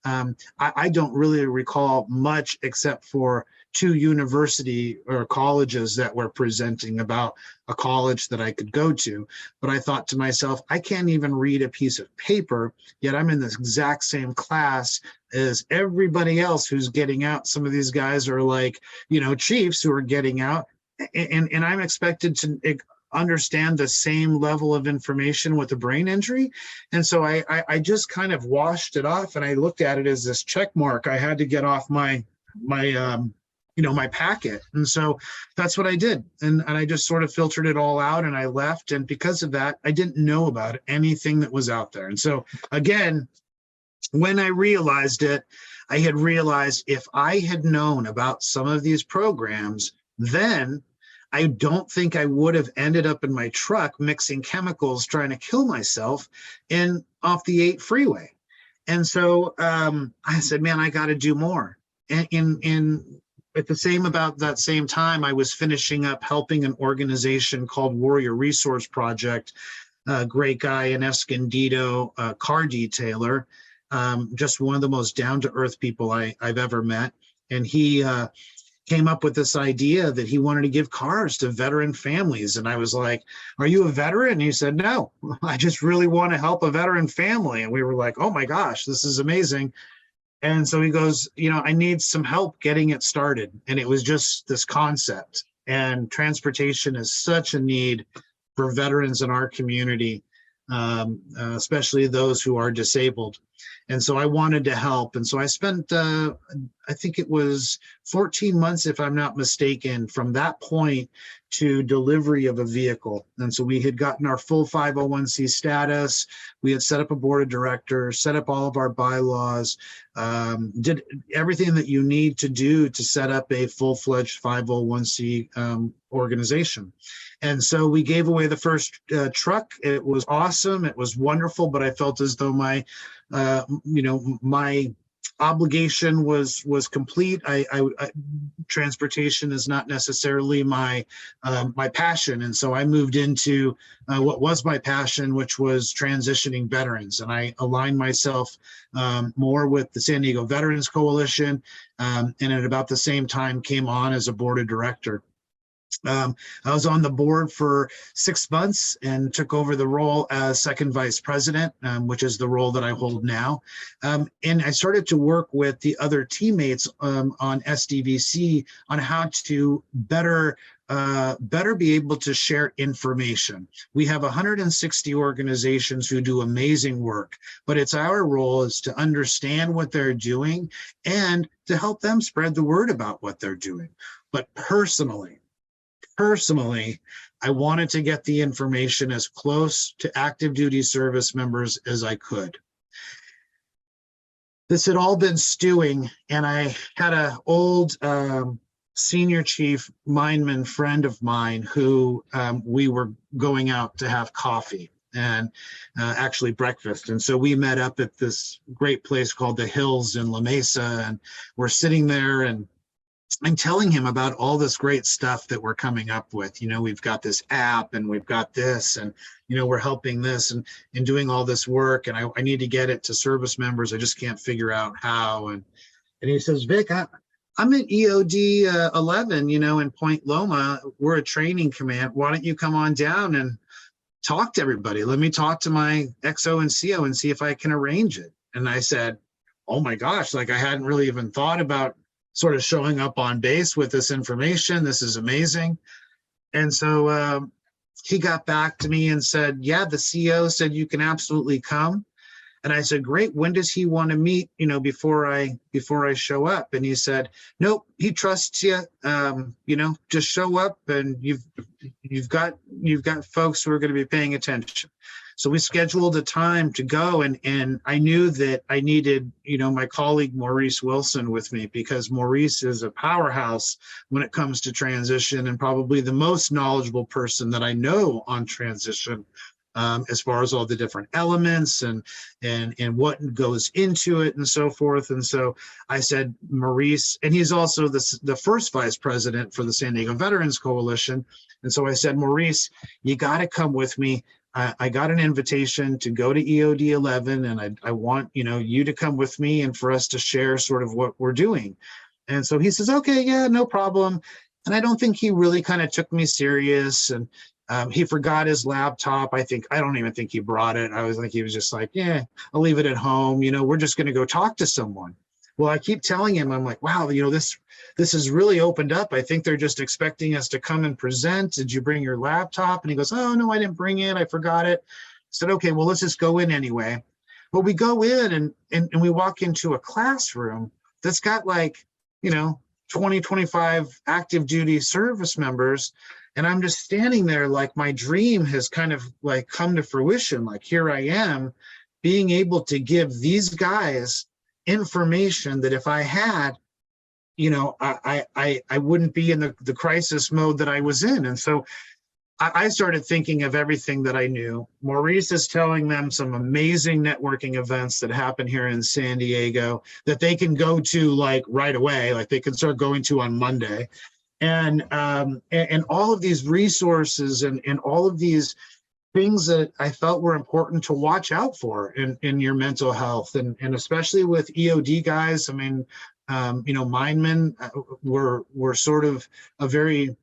I don't really recall much except for 2 university or colleges that were presenting about a college that I could go to. But I thought to myself, I can't even read a piece of paper, yet I'm in the exact same class as everybody else who's getting out. Some of these guys are like, you know, chiefs who are getting out, and I'm expected to understand the same level of information with a brain injury. And so I just kind of washed it off, and I looked at it as this check mark I had to get off my you know, my packet. And so that's what I did. And I just sort of filtered it all out and I left. And because of that, I didn't know about anything that was out there. And so again, when I realized it, I had realized if I had known about some of these programs, then I don't think I would have ended up in my truck mixing chemicals trying to kill myself in off the 8 freeway. And so I said, man, I got to do more. And at about that same time, I was finishing up helping an organization called Warrior Resource Project, a great guy in Escondido, car detailer, just one of the most down-to-earth people I've ever met. And he came up with this idea that he wanted to give cars to veteran families. And I was like, are you a veteran? And he said, no, I just really want to help a veteran family. And we were like, oh my gosh, this is amazing. And so he goes, I need some help getting it started. And it was just this concept. And transportation is such a need for veterans in our community, especially those who are disabled. And so I wanted to help. And so I spent, I think it was 14 months, if I'm not mistaken, from that point to delivery of a vehicle. And so we had gotten our full 501c status. We had set up a board of directors, set up all of our bylaws, did everything that you need to do to set up a full-fledged 501c organization. And so we gave away the first truck. It was awesome. It was wonderful, but I felt as though my obligation was complete. Transportation is not necessarily my passion, and so I moved into what was my passion, which was transitioning veterans. And I aligned myself more with the San Diego Veterans Coalition, and at about the same time came on as a board of director. I was on the board for 6 months and took over the role as second vice president, which is the role that I hold now. And I started to work with the other teammates on SDVC on how to better be able to share information. We have 160 organizations who do amazing work, but it's our role is to understand what they're doing and to help them spread the word about what they're doing. But personally, I wanted to get the information as close to active duty service members as I could. This had all been stewing, and I had an old senior chief mineman friend of mine who we were going out to have coffee and actually breakfast. And so we met up at this great place called the Hills in La Mesa, and we're sitting there, and I'm telling him about all this great stuff that we're coming up with. We've got this app, and we've got this, and, we're helping this and doing all this work. And I need to get it to service members. I just can't figure out how. And he says, Vic, I'm at EOD 11, in Point Loma. We're a training command. Why don't you come on down and talk to everybody? Let me talk to my XO and CO and see if I can arrange it. And I said, oh my gosh, I hadn't really even thought about sort of showing up on base with this information. This is amazing. And so he got back to me and said, yeah, the CO said you can absolutely come. And I said, great. When does he want to meet, before I show up? And he said, nope, he trusts you. Just show up, and you've got folks who are going to be paying attention. So we scheduled a time to go, and I knew that I needed, my colleague Maurice Wilson with me, because Maurice is a powerhouse when it comes to transition, and probably the most knowledgeable person that I know on transition, as far as all the different elements and what goes into it and so forth. And so I said, Maurice, and he's also the first vice president for the San Diego Veterans Coalition. And so I said, Maurice, you got to come with me. I got an invitation to go to EOD 11, and I want, you to come with me and for us to share sort of what we're doing. And so he says, okay, yeah, no problem. And I don't think he really kind of took me serious, and he forgot his laptop. I don't even think he brought it. He was just like, yeah, I'll leave it at home. We're just going to go talk to someone. Well, I keep telling him, I'm like, wow, this has really opened up. I think they're just expecting us to come and present. Did you bring your laptop? And he goes, oh, no, I didn't bring it. I forgot it. I said, okay, well, let's just go in anyway. Well, we go in and we walk into a classroom that's got 20, 25 active duty service members. And I'm just standing there like my dream has kind of come to fruition. Here I am being able to give these guys information that if I had, I wouldn't be in the crisis mode that I was in. And so I started thinking of everything that I knew. Maurice is telling them some amazing networking events that happen here in San Diego that they can go to like right away, like they can start going to on Monday. And all of these resources and all of these things that I felt were important to watch out for in your mental health, and especially with EOD guys. I mean, Mindmen were sort of a very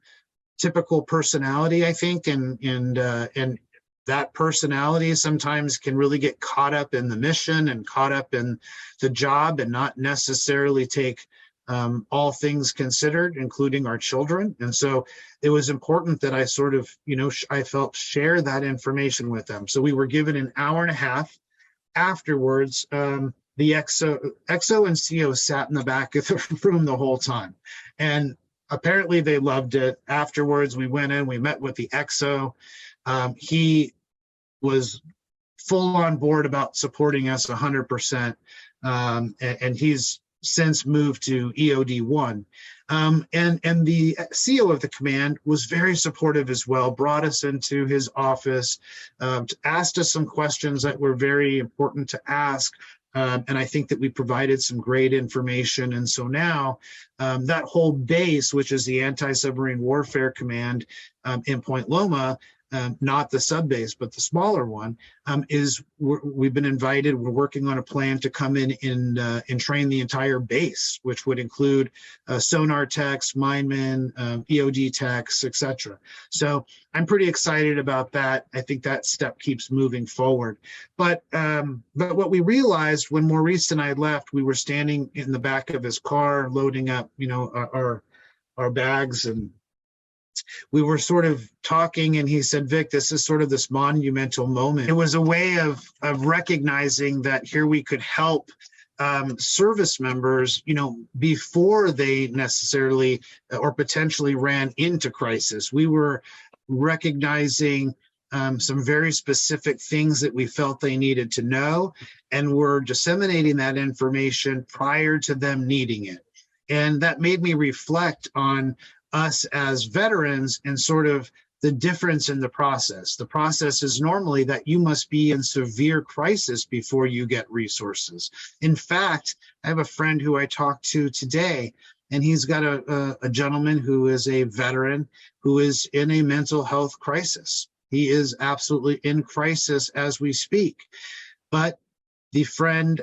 typical personality, I think, and that personality sometimes can really get caught up in the mission and caught up in the job and not necessarily take all things considered, including our children. And so it was important that I sort of, I felt share that information with them. So we were given an hour and a half afterwards. The XO and CO sat in the back of the room the whole time. And apparently they loved it. Afterwards, we went in, we met with the XO. He was full on board about supporting us 100%. And he's since moved to EOD1. And the CO of the command was very supportive as well, brought us into his office, asked us some questions that were very important to ask. And I think that we provided some great information. And so now that whole base, which is the Anti-Submarine Warfare Command in Point Loma, not the sub base, but the smaller one, we've been invited. We're working on a plan to come in and train the entire base, which would include sonar techs, minemen, EOD techs, etc. So I'm pretty excited about that. I think that step keeps moving forward. But what we realized when Maurice and I left, we were standing in the back of his car, loading up, our bags, and we were sort of talking, and he said, Vic, this is sort of this monumental moment. It was a way of recognizing that here we could help service members, before they necessarily or potentially ran into crisis. We were recognizing some very specific things that we felt they needed to know, and we're disseminating that information prior to them needing it. And that made me reflect on us as veterans and sort of the difference in the process. The process is normally that you must be in severe crisis before you get resources. In fact, I have a friend who I talked to today, and he's got a gentleman who is a veteran who is in a mental health crisis. He is absolutely in crisis as we speak. But the friend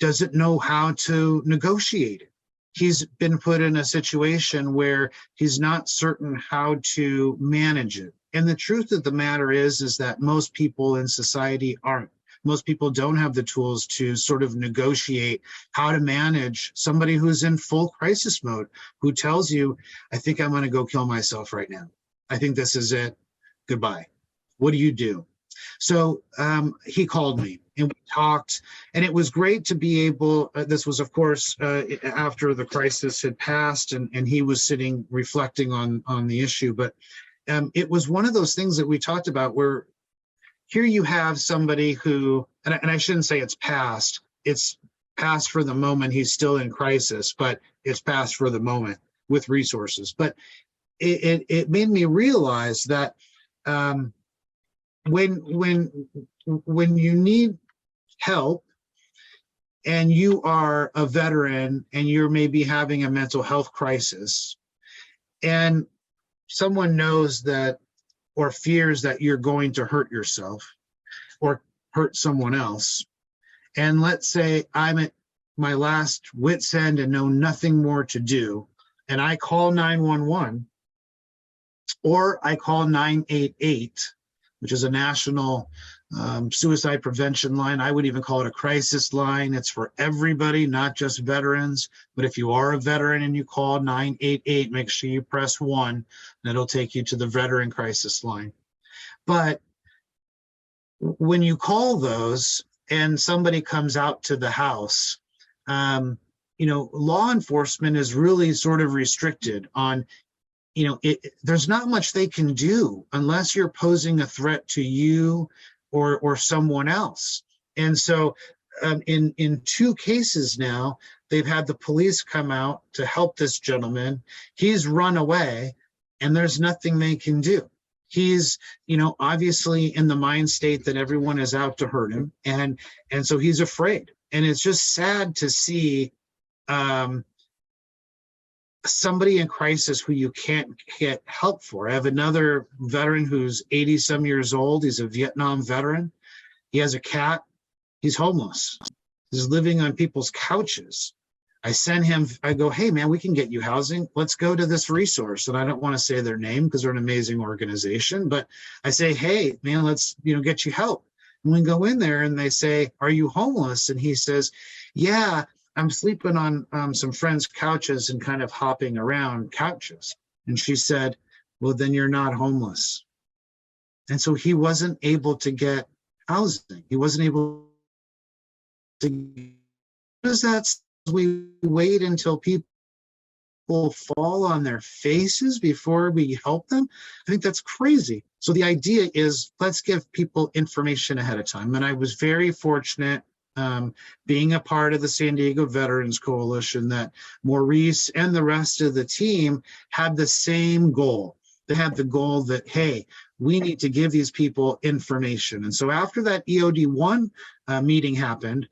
doesn't know how to negotiate it. He's been put in a situation where he's not certain how to manage it. And the truth of the matter is that most people in society aren't. Most people don't have the tools to sort of negotiate how to manage somebody who's in full crisis mode, who tells you, I think I'm going to go kill myself right now. I think this is it. Goodbye. What do you do? So he called me and we talked, and it was great to be able, this was of course after the crisis had passed, and he was sitting reflecting on the issue, but it was one of those things that we talked about where here you have somebody who, and I shouldn't say it's past for the moment, he's still in crisis, but it's past for the moment with resources. But it made me realize that when you need help and you are a veteran and you're maybe having a mental health crisis, and someone knows that or fears that you're going to hurt yourself or hurt someone else, and let's say I'm at my last wit's end and know nothing more to do, and I call 911 or I call 988, which is a national suicide prevention line. I would even call it a crisis line. It's for everybody, not just veterans. But if you are a veteran and you call 988, make sure you press 1, and it'll take you to the veteran crisis line. But when you call those and somebody comes out to the house, law enforcement is really sort of restricted on, there's not much they can do unless you're posing a threat to you or someone else. And so in 2 cases now, they've had the police come out to help this gentleman. He's run away, and there's nothing they can do. He's, obviously in the mind state that everyone is out to hurt him, and so he's afraid. And it's just sad to see somebody in crisis who you can't get help for. I have another veteran who's 80-some years old. He's a Vietnam veteran. He has a cat. He's homeless. He's living on people's couches. I send him, I go, hey man, we can get you housing. Let's go to this resource. And I don't want to say their name because they're an amazing organization, but I say, hey man, let's, get you help. And we go in there and they say, are you homeless? And he says, yeah, I'm sleeping on some friends' couches and kind of hopping around couches. And she said, well, then you're not homeless. And so he wasn't able to get housing. He wasn't able to, does that, we wait until people fall on their faces before we help them? I think that's crazy. So the idea is, let's give people information ahead of time. And I was very fortunate being a part of the San Diego Veterans Coalition that Maurice and the rest of the team had the same goal. They had the goal that, hey, we need to give these people information. And so after that EOD1 meeting happened,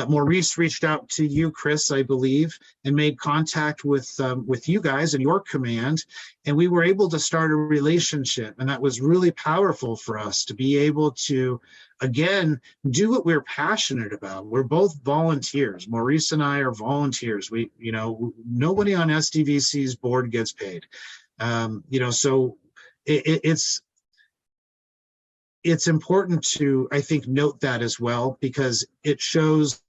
Maurice reached out to you, Chris, I believe, and made contact with you guys and your command. And we were able to start a relationship. And that was really powerful for us to be able to, again, do what we're passionate about. We're both volunteers. Maurice and I are volunteers. We, nobody on SDVC's board gets paid. So it's important to, I think, note that as well, because it shows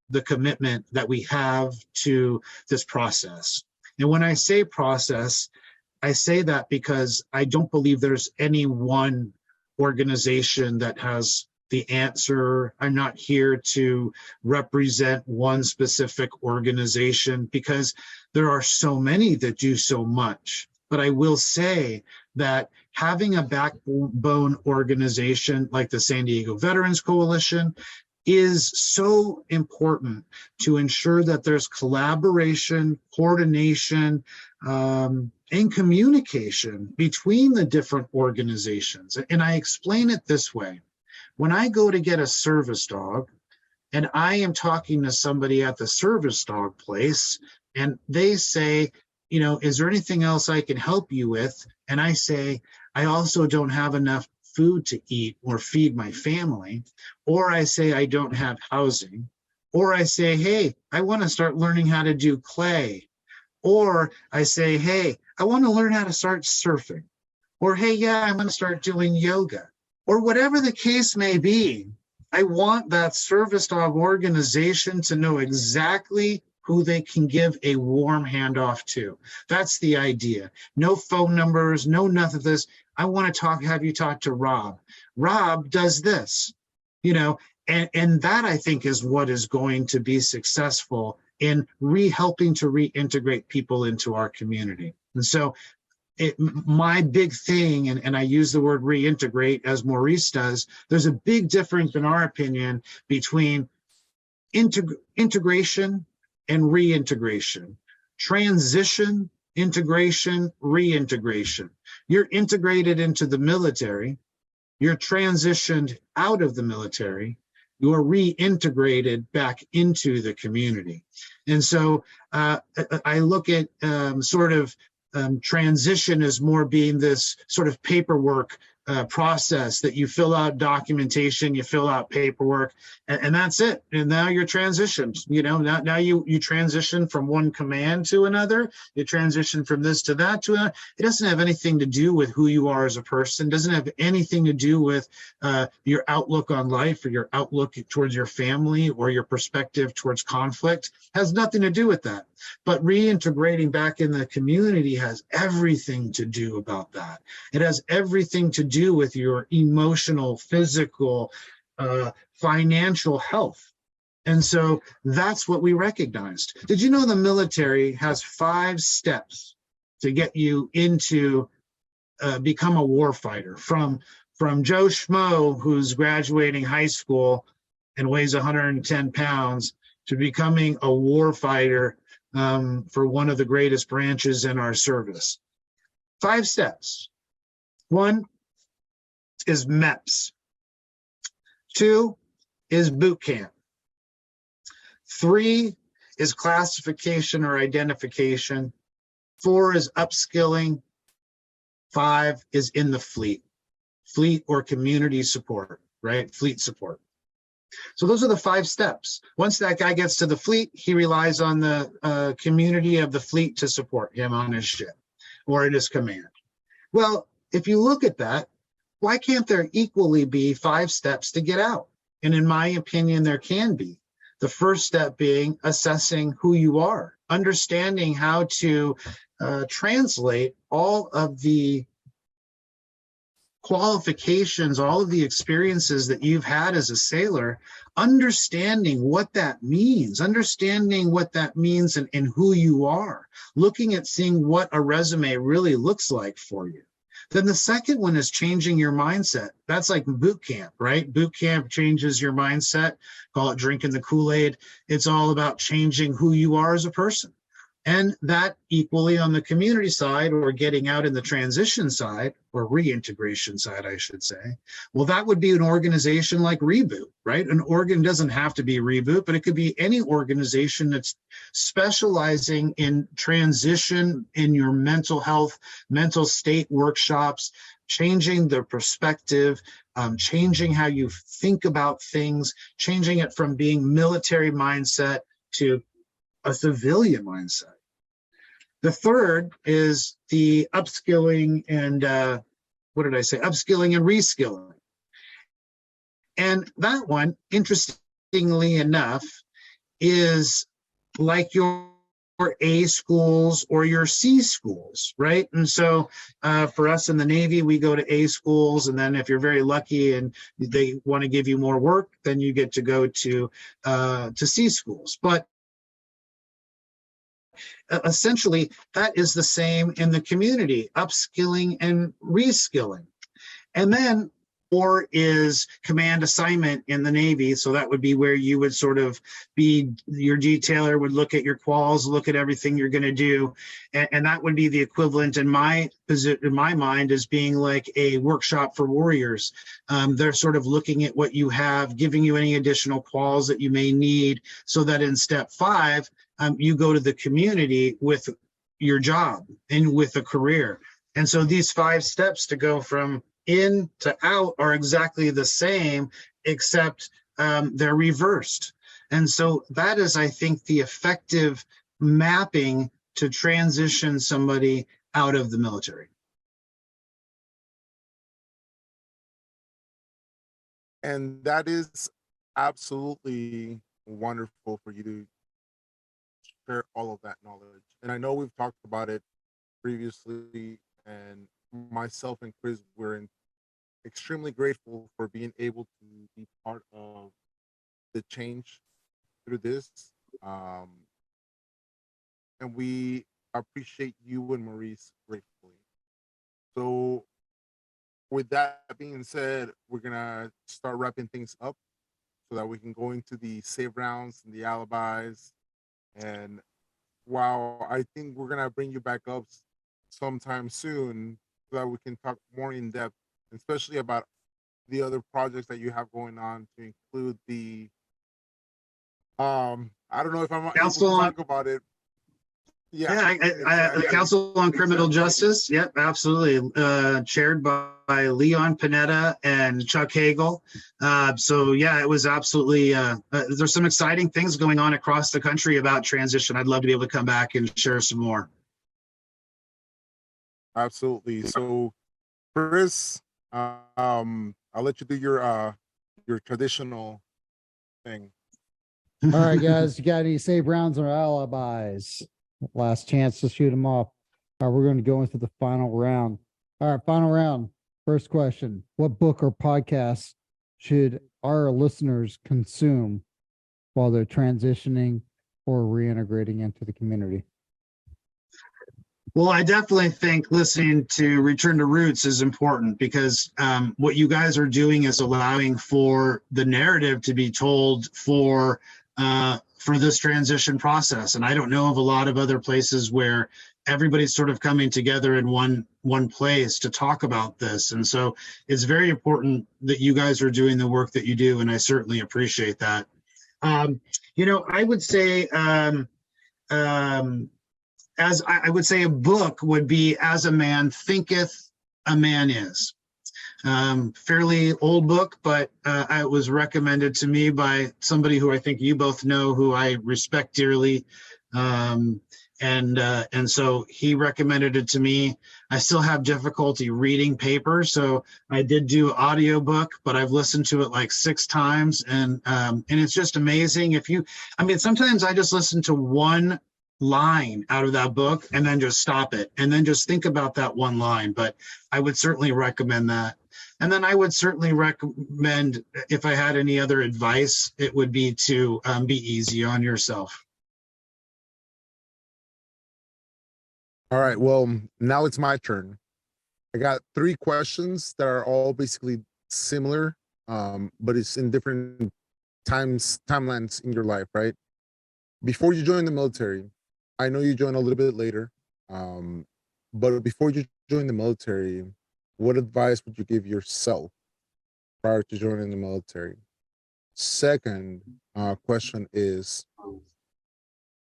the commitment that we have to this process. And when I say process, I say that because I don't believe there's any one organization that has the answer. I'm not here to represent one specific organization because there are so many that do so much. But I will say that having a backbone organization like the San Diego Veterans Coalition is so important to ensure that there's collaboration, coordination, and communication between the different organizations. And I explain it this way. When I go to get a service dog and I am talking to somebody at the service dog place and they say, is there anything else I can help you with? And I say, I also don't have enough food to eat or feed my family. Or I say, I don't have housing. Or I say, hey, I want to start learning how to do clay. Or I say, hey, I want to learn how to start surfing. Or, hey, yeah, I want to start doing yoga. Or whatever the case may be, I want that service dog organization to know exactly who they can give a warm handoff to. That's the idea. No phone numbers, no nothing of this. I want to have you talk to Rob. Rob does this, and that I think is what is going to be successful in helping to reintegrate people into our community. And so my big thing, and I use the word reintegrate as Maurice does, there's a big difference in our opinion between integration and reintegration, transition, integration, reintegration. You're integrated into the military, you're transitioned out of the military, you're reintegrated back into the community. And so I look at transition as more being this sort of paperwork process that you fill out documentation, you fill out paperwork, and that's it. And now you're transitioned. Now you transition from one command to another. You transition from this to that to another. It doesn't have anything to do with who you are as a person. It doesn't have anything to do with your outlook on life or your outlook towards your family or your perspective towards conflict. It has nothing to do with that. But reintegrating back in the community has everything to do about that. It has everything to do with your emotional, physical, financial health. And so that's what we recognized. Did you know the military has 5 steps to get you into become a war fighter? From Joe Schmo, who's graduating high school and weighs 110 pounds to becoming a war fighter for one of the greatest branches in our service. 5 steps. 1 is MEPS. 2 is boot camp. 3 is classification or identification. 4 is upskilling. 5 is in the fleet or community support, right? Fleet support. So those are the 5 steps. Once that guy gets to the fleet, he relies on the community of the fleet to support him on his ship or in his command. Well, if you look at that, why can't there equally be 5 steps to get out? And in my opinion, there can be. The first step being assessing who you are, understanding how to translate all of the qualifications, all of the experiences that you've had as a sailor, understanding what that means and who you are, looking at seeing what a resume really looks like for you. Then the second one is changing your mindset. That's like boot camp, right? Boot camp changes your mindset. Call it drinking the Kool-Aid. It's all about changing who you are as a person. And that equally on the community side, or getting out in the transition side, or reintegration side, I should say. Well, that would be an organization like Reboot, right? An organ doesn't have to be Reboot, but it could be any organization that's specializing in transition in your mental health, mental state workshops, changing the perspective, changing how you think about things, changing it from being military mindset to a civilian mindset. The third is the upskilling and upskilling and reskilling. And that one, interestingly enough, is like your A schools or your C schools, right? And so for us in the Navy, we go to A schools, and then if you're very lucky and they want to give you more work, then you get to go to C schools. But essentially, that is the same in the community, upskilling and reskilling. And then, or is command assignment in the Navy. So that would be where you would sort of be, your detailer would look at your quals, look at everything you're going to do. And that would be the equivalent in my mind as being like a workshop for warriors. They're sort of looking at what you have, giving you any additional quals that you may need, so that in step 5, you go to the community with your job and with a career. And so these 5 steps to go from in to out are exactly the same, except they're reversed. And so that is, I think, the effective mapping to transition somebody out of the military. And that is absolutely wonderful for you to share all of that knowledge. And I know we've talked about it previously, and myself and Chris were extremely grateful for being able to be part of the change through this. And we appreciate you and Maurice gratefully. So with that being said, we're gonna start wrapping things up so that we can go into the save rounds and the alibis. And while I think we're gonna bring you back up sometime soon so that we can talk more in depth, especially about the other projects that you have going on, to include the I don't know if I'm able to talk about it. The Council on Criminal Justice. Yep, absolutely. Chaired by Leon Panetta and Chuck Hagel. So yeah, it was absolutely, there's some exciting things going on across the country about transition. I'd love to be able to come back and share some more. Absolutely. So Chris, I'll let you do your traditional thing. All right, guys, you got any save rounds or alibis? Last chance to shoot them off. All right, we're going to go into the final round. All right, final round. First question: what book or podcast should our listeners consume while they're transitioning or reintegrating into the community? Well, I definitely think listening to Return to Roots is important because what you guys are doing is allowing for the narrative to be told for this transition process. And I don't know of a lot of other places where everybody's sort of coming together in one place to talk about this. And so it's very important that you guys are doing the work that you do, and I certainly appreciate that. I would say as I would say a book would be As a Man Thinketh, a Man Is. Fairly old book, but it was recommended to me by somebody who I think you both know, who I respect dearly. And so he recommended it to me. I still have difficulty reading paper, so I did do audiobook, but I've listened to it like 6 times, and it's just amazing. Sometimes I just listen to one line out of that book and then just stop it and then just think about that one line. But I would certainly recommend that. And then I would certainly recommend, if I had any other advice, it would be to be easy on yourself. All right, well, now it's my turn. I got 3 questions that are all basically similar, but it's in different timelines in your life, right? Before you joined the military, I know you joined a little bit later, but before you joined the military, what advice would you give yourself prior to joining the military? Second question is,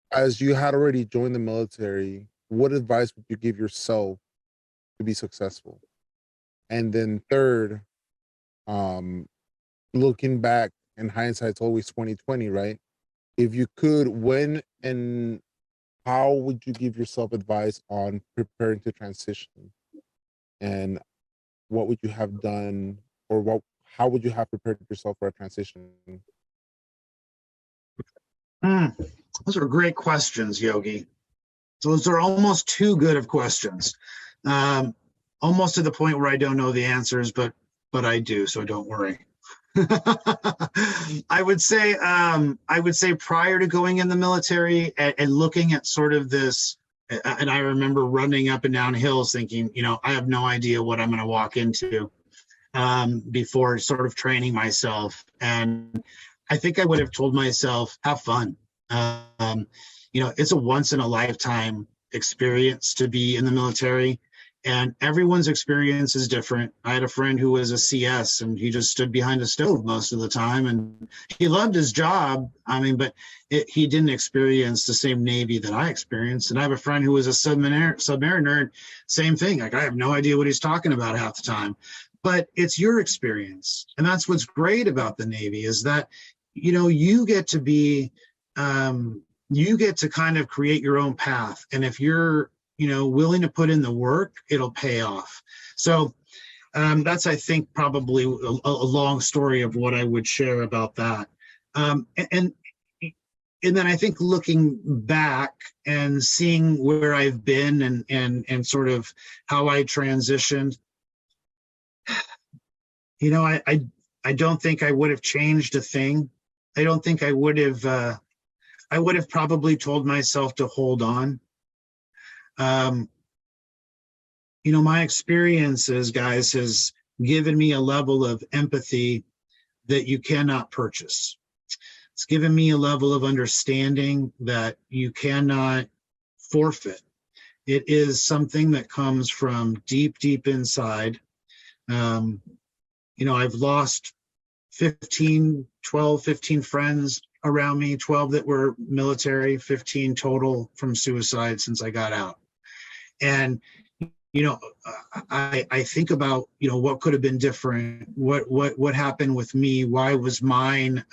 as you had already joined the military, what advice would you give yourself to be successful? And then third, looking back, in hindsight, it's always 2020, right? If you could, when and how would you give yourself advice on preparing to transition? And what would you have done, or how would you have prepared yourself for a transition? Those are great questions, Yogi. Those are almost too good of questions. Almost to the point where I don't know the answers, but I do, so don't worry. I would say prior to going in the military and looking at sort of this, and I remember running up and down hills thinking, I have no idea what I'm going to walk into before sort of training myself. And I think I would have told myself, have fun. It's a once in a lifetime experience to be in the military. And everyone's experience is different. I had a friend who was a CS, and he just stood behind a stove most of the time, and he loved his job. But he didn't experience the same Navy that I experienced. And I have a friend who was a submariner, and same thing. Like, I have no idea what he's talking about half the time. But it's your experience, and that's what's great about the Navy, is that you get to be you get to kind of create your own path, and if you're willing to put in the work, it'll pay off. So that's, I think, probably a long story of what I would share about that. And then I think looking back and seeing where I've been and sort of how I transitioned, I don't think I would have changed a thing. I don't think I would have probably told myself to hold on. My experiences, guys, has given me a level of empathy that you cannot purchase. It's given me a level of understanding that you cannot forfeit. It is something that comes from deep, deep inside. I've lost 15 friends around me, 12 that were military, 15 total from suicide since I got out. And I think about what could have been different, what happened with me, why was mine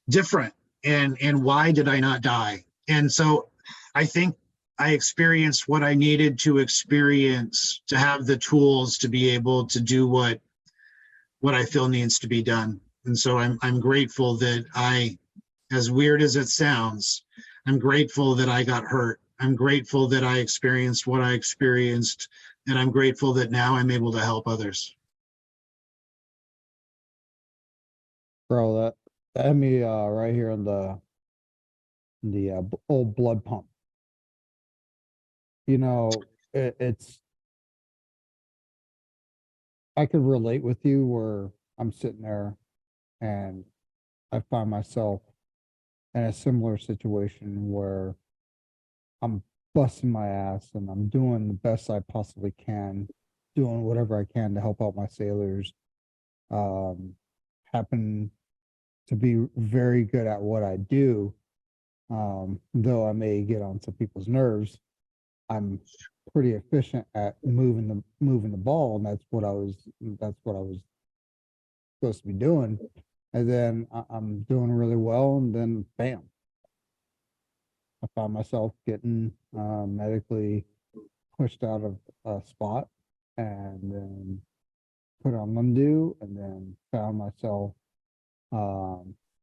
different, and why did I not die? And so I think I experienced what I needed to experience to have the tools to be able to do what I feel needs to be done. And so I'm grateful that as weird as it sounds, I'm grateful that I got hurt. I'm grateful that I experienced what I experienced, and I'm grateful that now I'm able to help others. Bro, that had me right here on the old blood pump. You know, it's, I could relate with you where I'm sitting there and I find myself in a similar situation where I'm busting my ass and I'm doing the best I possibly can, doing whatever I can to help out my sailors. Happen to be very good at what I do. Though I may get on some people's nerves, I'm pretty efficient at moving the ball, and that's what I was supposed to be doing. And then I'm doing really well, and then bam, I found myself getting medically pushed out of a spot, and then put on Lundu, and then found myself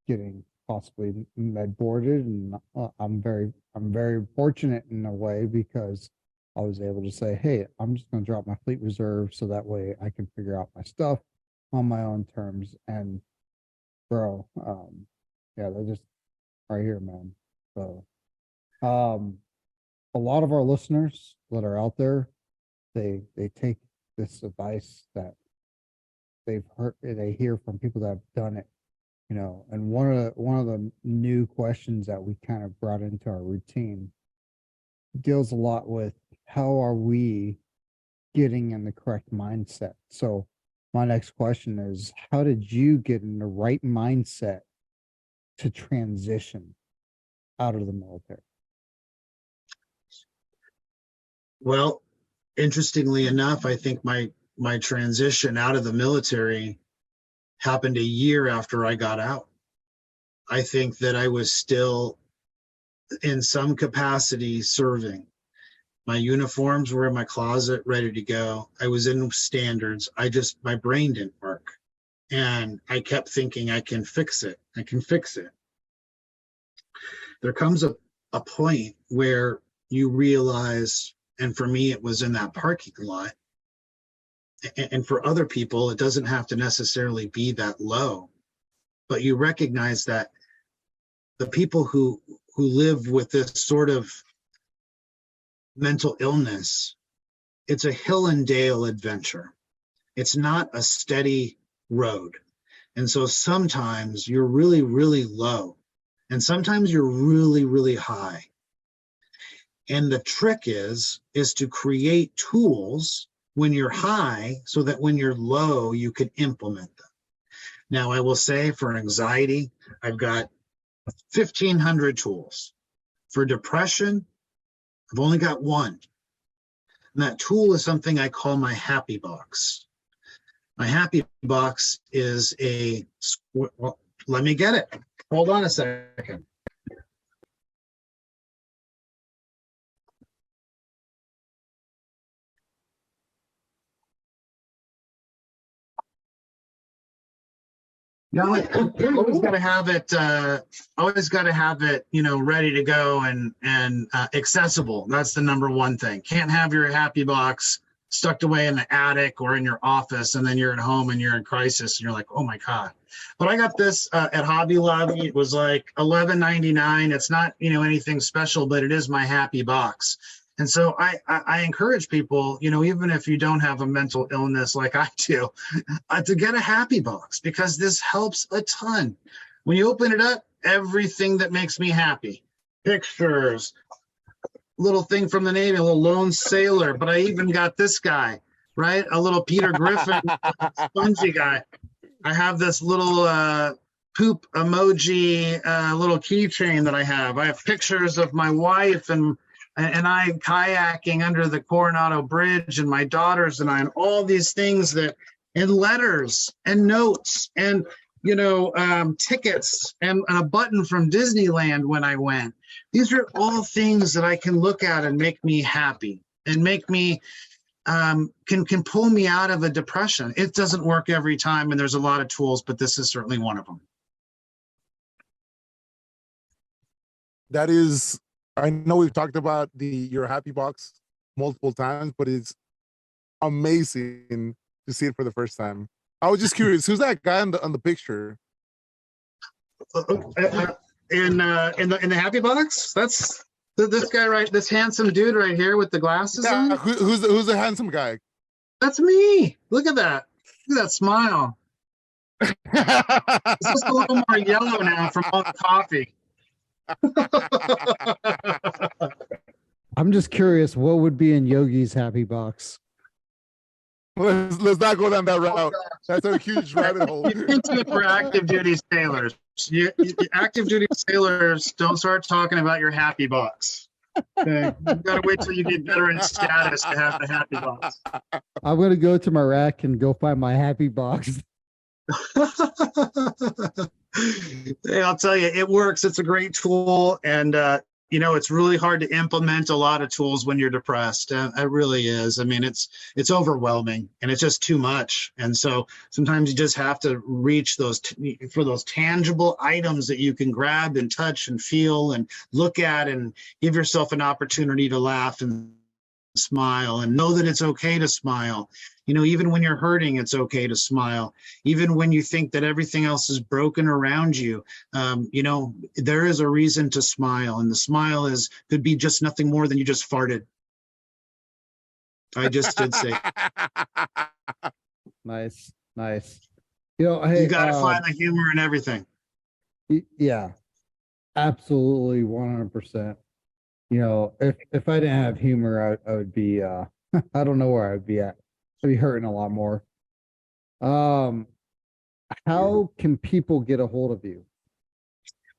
getting possibly med boarded, and I'm very fortunate in a way because I was able to say, hey, I'm just going to drop my fleet reserve so that way I can figure out my stuff on my own terms. And bro, yeah, they're just right here, man. So a lot of our listeners that are out there, they take this advice that they hear from people that have done it, you know. And one of the new questions that we kind of brought into our routine deals a lot with how are we getting in the correct mindset. So my next question is, how did you get in the right mindset to transition out of the military? Well, interestingly enough, I think my transition out of the military happened a year after I got out. I think that I was still in some capacity serving. My uniforms were in my closet, ready to go. I was in standards. My brain didn't work. And I kept thinking, I can fix it. I can fix it. There comes a point where you realize, and for me, it was in that parking lot. And for other people, it doesn't have to necessarily be that low, but you recognize that the people who live with this sort of mental illness, it's a hill and dale adventure. It's not a steady road. And so sometimes you're really, really low, and sometimes you're really, really high. And the trick is to create tools when you're high so that when you're low, you can implement them. Now, I will say for anxiety, I've got 1,500 tools. For depression, I've only got one. And that tool is something I call my happy box. My happy box is well, let me get it. Hold on a second. No, always got to have it. Always got to have it, ready to go and accessible. That's the number one thing. Can't have your happy box stuck away in the attic or in your office, and then you're at home and you're in crisis and you're like, oh my god. But I got this at Hobby Lobby. It was like $11.99. It's not anything special, but it is my happy box. And so I encourage people, even if you don't have a mental illness like I do, to get a happy box, because this helps a ton. When you open it up, everything that makes me happy, pictures, little thing from the Navy, a little lone sailor, but I even got this guy, right? A little Peter Griffin, spongy guy. I have this little poop emoji, little keychain that I have. I have pictures of my wife and I kayaking under the Coronado Bridge, and my daughters and I, and all these things that, and letters and notes and tickets and a button from Disneyland when I went. These are all things that I can look at and make me happy and make me can pull me out of a depression. It doesn't work every time, and there's a lot of tools, but this is certainly one of them. That is, I know we've talked about your happy box multiple times, but it's amazing to see it for the first time. I was just curious, who's that guy on the picture? in the happy box. That's this guy this handsome dude right here with the glasses Yeah, on. who's the handsome guy? That's me. Look at that. Look at that smile. It's just a little more yellow now from all the coffee. I'm just curious, what would be in Yogi's happy box? Let's not go down that route. That's a huge rabbit hole. You're into it for active duty sailors. Active duty sailors don't start talking about your happy box. Okay? You gotta wait till you get veteran status to have the happy box. I'm gonna go to my rack and go find my happy box. Hey, I'll tell you, it works. It's a great tool, and it's really hard to implement a lot of tools when you're depressed. It really is. I mean, it's overwhelming, and it's just too much. And so sometimes you just have to reach for those tangible items that you can grab and touch and feel and look at, and give yourself an opportunity to laugh and smile, and know that it's okay to smile. Even when you're hurting, it's okay to smile. Even when you think that everything else is broken around you, there is a reason to smile, and the smile could be just nothing more than you just farted. I just did say. Nice. Hey, You got to find the humor in everything. Yeah, absolutely, 100%. If I didn't have humor, I would be I don't know where I'd be at. I'd be hurting a lot more. How can people get a hold of you?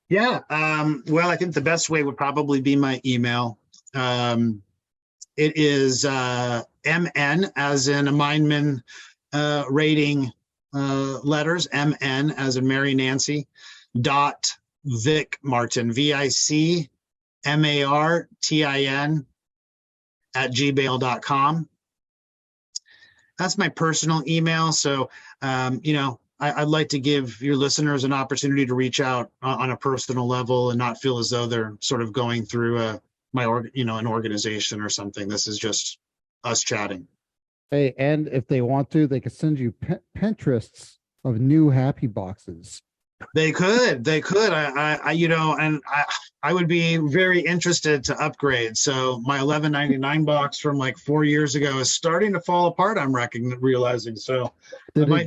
Yeah, well, I think the best way would probably be my email. It is MN as in a Mindman rating letters, MN as in Mary Nancy, Vic Martin, VICMARTIN @gmail.com. That's my personal email. So, I'd like to give your listeners an opportunity to reach out on a personal level and not feel as though they're sort of going through an organization or something. This is just us chatting. Hey, and if they want to, they could send you Pinterests of new happy boxes. They could. I would be very interested to upgrade. So my $11.99 box from like 4 years ago is starting to fall apart. I'm realizing. So did you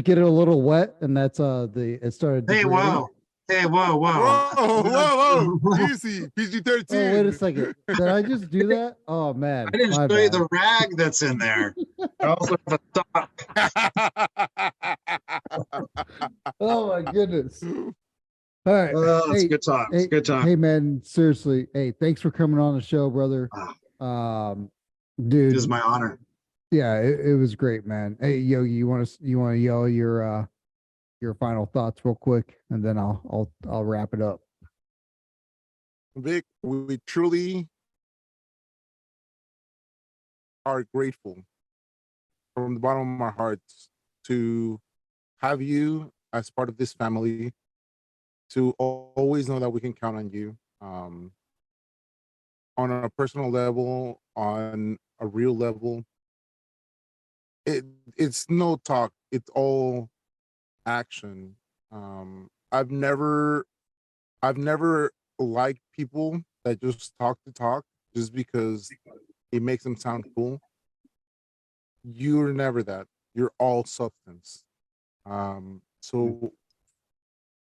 get it a little wet? And that's it started. Hey, whoa. Easy, PG-13. Oh, wait a second. Did I just do that? Oh man, I didn't show you the rag that's in there. I also have a sock. Oh my goodness. All right. It's good talk. It's good talk. Hey man, seriously. Hey, thanks for coming on the show, brother. Dude, it is my honor. Yeah, it was great, man. Hey, Yogi, you want to yell your final thoughts real quick, and then I'll wrap it up. Vic, we truly are grateful from the bottom of our hearts to have you as part of this family, to always know that we can count on you on a personal level, on a real level. It's no talk, it's all action. I've never liked people that just talk to talk just because it makes them sound cool. You're never that. You're all substance. So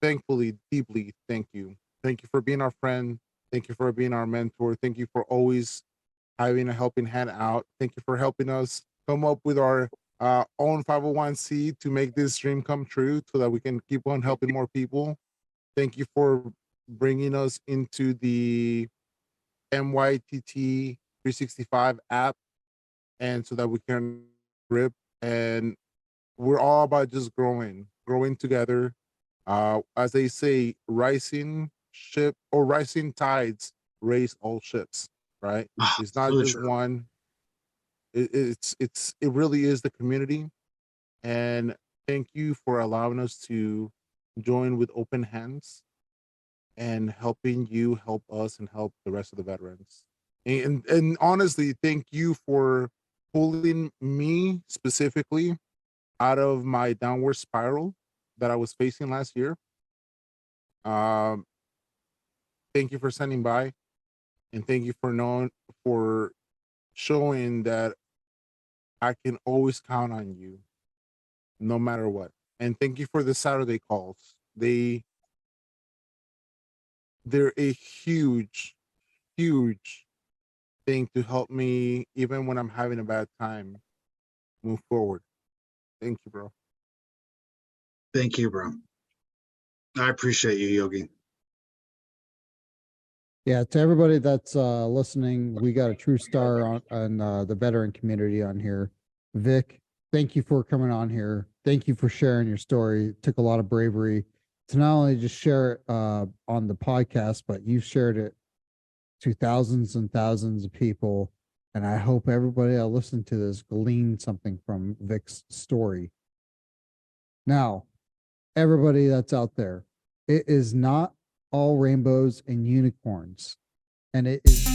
thankfully, deeply, thank you. Thank you for being our friend. Thank you for being our mentor. Thank you for always having a helping hand out. Thank you for helping us come up with our own 501c to make this dream come true so that we can keep on helping more people. Thank you for bringing us into the MYTT 365 app, and so that we can grip, and we're all about just growing together. As they say, rising tides raise all ships, right? It's not really just true. one. It really is the community. And thank you for allowing us to join with open hands and helping you help us and help the rest of the veterans. And honestly, thank you for pulling me specifically out of my downward spiral that I was facing last year. thank you for sending by, and thank you for showing that I can always count on you, no matter what. And thank you for the Saturday calls. They're a huge, huge thing to help me, even when I'm having a bad time, move forward. Thank you, bro. Thank you, bro. I appreciate you, Yogi. Yeah, to everybody that's listening, we got a true star on the veteran community on here. Vic, thank you for coming on here. Thank you for sharing your story. It took a lot of bravery to not only just share it on the podcast, but you've shared it to thousands and thousands of people. And I hope everybody that listened to this gleaned something from Vic's story. Now, everybody that's out there, it is not all rainbows and unicorns. And it is